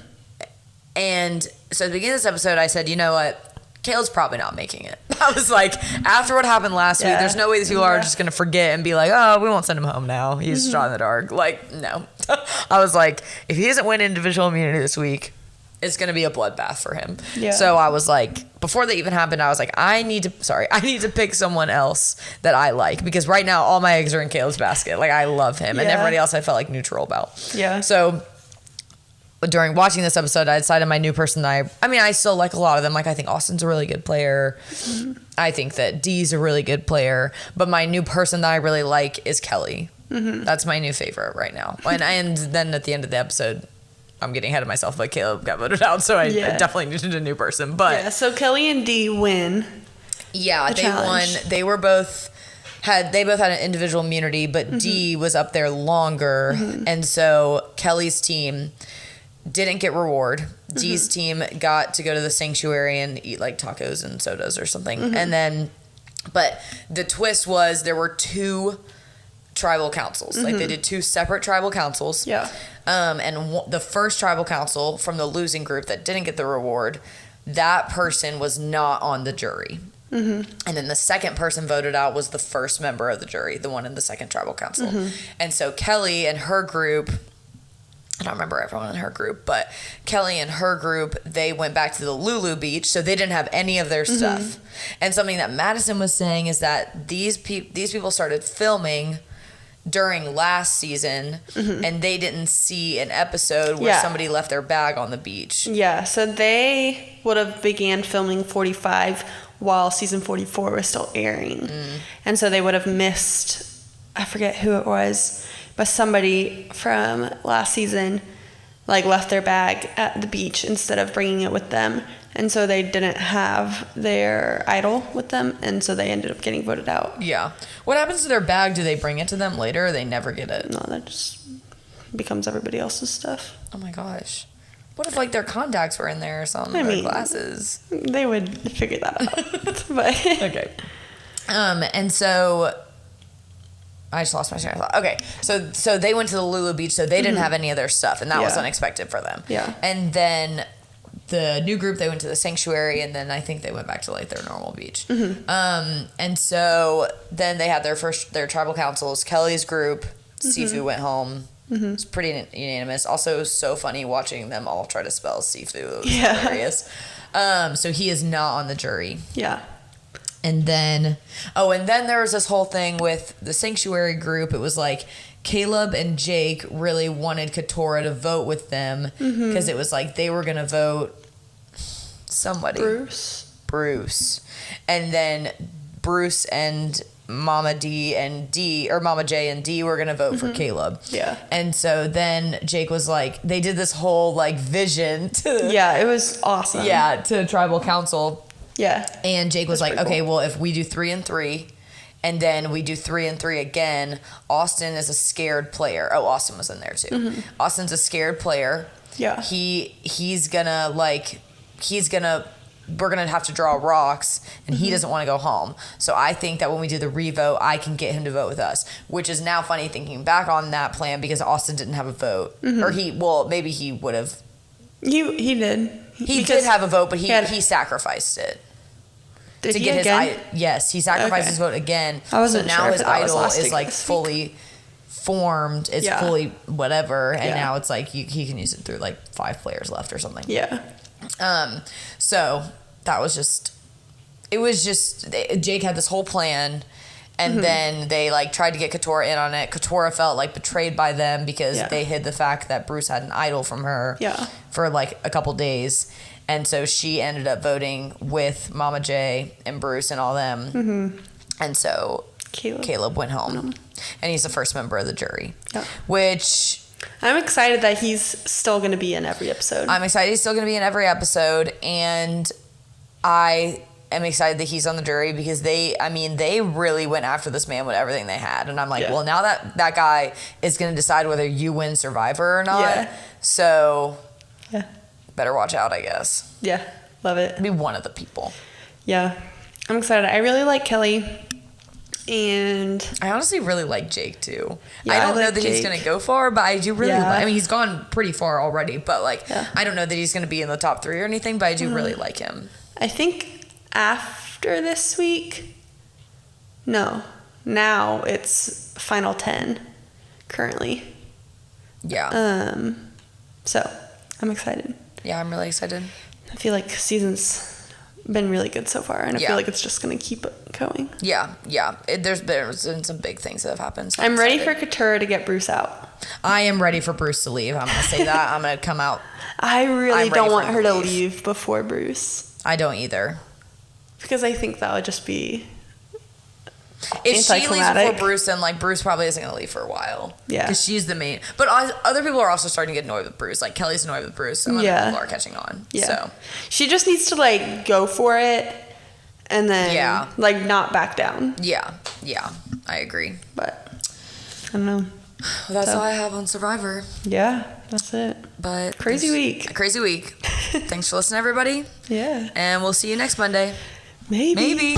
And so at the beginning of this episode, I said, you know what? Caleb's probably not making it. I was like, after what happened last week, there's no way these people are just going to forget and be like, oh, we won't send him home now. He's shot in the dark. Like, no. I was like, if he doesn't win individual immunity this week, it's going to be a bloodbath for him. Yeah. So I was like, before that even happened, I was like, I need to pick someone else that I like because right now all my eggs are in Caleb's basket. Like, I love him. And everybody else I felt like neutral about. Yeah. So during watching this episode, I decided my new person I still like a lot of them. Like, I think Austin's a really good player. I think that Dee's a really good player. But my new person that I really like is Kelly. That's my new favorite right now. And then at the end of the episode, I'm getting ahead of myself, but Caleb got voted out, so I definitely needed a new person. But so Kelly and Dee win. Yeah, they won. They were both they both had an individual immunity, but D was up there longer. And so Kelly's team didn't get reward. D's team got to go to the sanctuary and eat like tacos and sodas or something. And then, but the twist was there were 2 tribal councils. Like they did 2 separate tribal councils. Yeah. And the first tribal council from the losing group that didn't get the reward, that person was not on the jury. And then the second person voted out was the first member of the jury, the one in the second tribal council. And so Kelly and her group, I don't remember everyone in her group, but Kelly and her group, they went back to the Lulu Beach, so they didn't have any of their stuff. And something that Madison was saying is that these people started filming during last season, and they didn't see an episode where somebody left their bag on the beach. Yeah, so they would have began filming 45 while season 44 was still airing. And so they would have missed, I forget who it was, but somebody from last season like left their bag at the beach instead of bringing it with them. And so they didn't have their idol with them, and so they ended up getting voted out. Yeah. What happens to their bag? Do they bring it to them later, or they never get it? No, that just becomes everybody else's stuff. Oh my gosh. What if like their contacts were in there or something? I mean, glasses. They would figure that out. But okay. And so I just lost my train of thought. Okay. So they went to the Lulu Beach, so they didn't have any of their stuff, and that was unexpected for them. Yeah. And then the new group, they went to the sanctuary, and then I think they went back to like their normal beach. And so then they had their tribal councils. Kelly's group, Sifu, went home. It's pretty unanimous. Also, it was so funny watching them all try to spell Sifu. It was hilarious. So he is not on the jury. Yeah. And then there was this whole thing with the sanctuary group. It was like Caleb and Jake really wanted Katora to vote with them because it was like they were going to vote somebody. Bruce. And then Bruce and Mama J and D were going to vote for Caleb. Yeah. And so then Jake was like, they did this whole like vision to... Yeah, it was awesome. Yeah, to tribal council. Yeah. And Jake was like, okay, well, if we do 3 and 3, and then we do 3 and 3 again, Austin is a scared player. Oh, Austin was in there too. Austin's a scared player. Yeah. We're going to have to draw rocks, and he doesn't want to go home. So I think that when we do the revote, I can get him to vote with us, which is now funny thinking back on that plan because Austin didn't have a vote. Or maybe he would have. He did. He did have a vote, but he sacrificed it. Did he again? Yes, he sacrificed his vote again. I wasn't so now sure his if that was idol last is week like this fully week. Formed. It's fully whatever, and now it's like he can use it through like 5 players left or something. Yeah. So that was just. It was just Jake had this whole plan. And then they like tried to get Katora in on it. Katora felt like betrayed by them because they hid the fact that Bruce had an idol from her for like a couple days. And so she ended up voting with Mama J and Bruce and all them. And so Caleb went home. And he's the first member of the jury. Yeah. Which... I'm excited that he's still going to be in every episode. I'm excited he's still going to be in every episode. And I'm excited that he's on the jury because they really went after this man with everything they had. And I'm like, well, now that guy is going to decide whether you win Survivor or not. Yeah. So better watch out, I guess. Yeah, love it. Be one of the people. Yeah, I'm excited. I really like Kelly. And I honestly really like Jake too. Yeah, I don't know that he's going to go far, but I do really I mean, he's gone pretty far already, but like, I don't know that he's going to be in the top 3 or anything, but I do really like him. I think after this week, now it's final 10 currently. Yeah. So I'm excited. Yeah, I'm really excited. I feel like season's been really good so far, and I feel like it's just going to keep going. Yeah. There's been some big things that have happened. So I'm ready for Katura to get Bruce out. I am ready for Bruce to leave. I'm going to say that. I'm going to come out. I really don't want her to leave before Bruce. I don't either. Because I think that would just be if she leaves before Bruce, then like Bruce probably isn't going to leave for a while. Yeah. Because she's the main. But other people are also starting to get annoyed with Bruce. Like Kelly's annoyed with Bruce. Some other people are catching on. Yeah. So she just needs to like go for it and then like not back down. Yeah, I agree. But I don't know. Well, that's all I have on Survivor. Yeah, that's it. But crazy week. Thanks for listening, everybody. Yeah. And we'll see you next Monday. Maybe.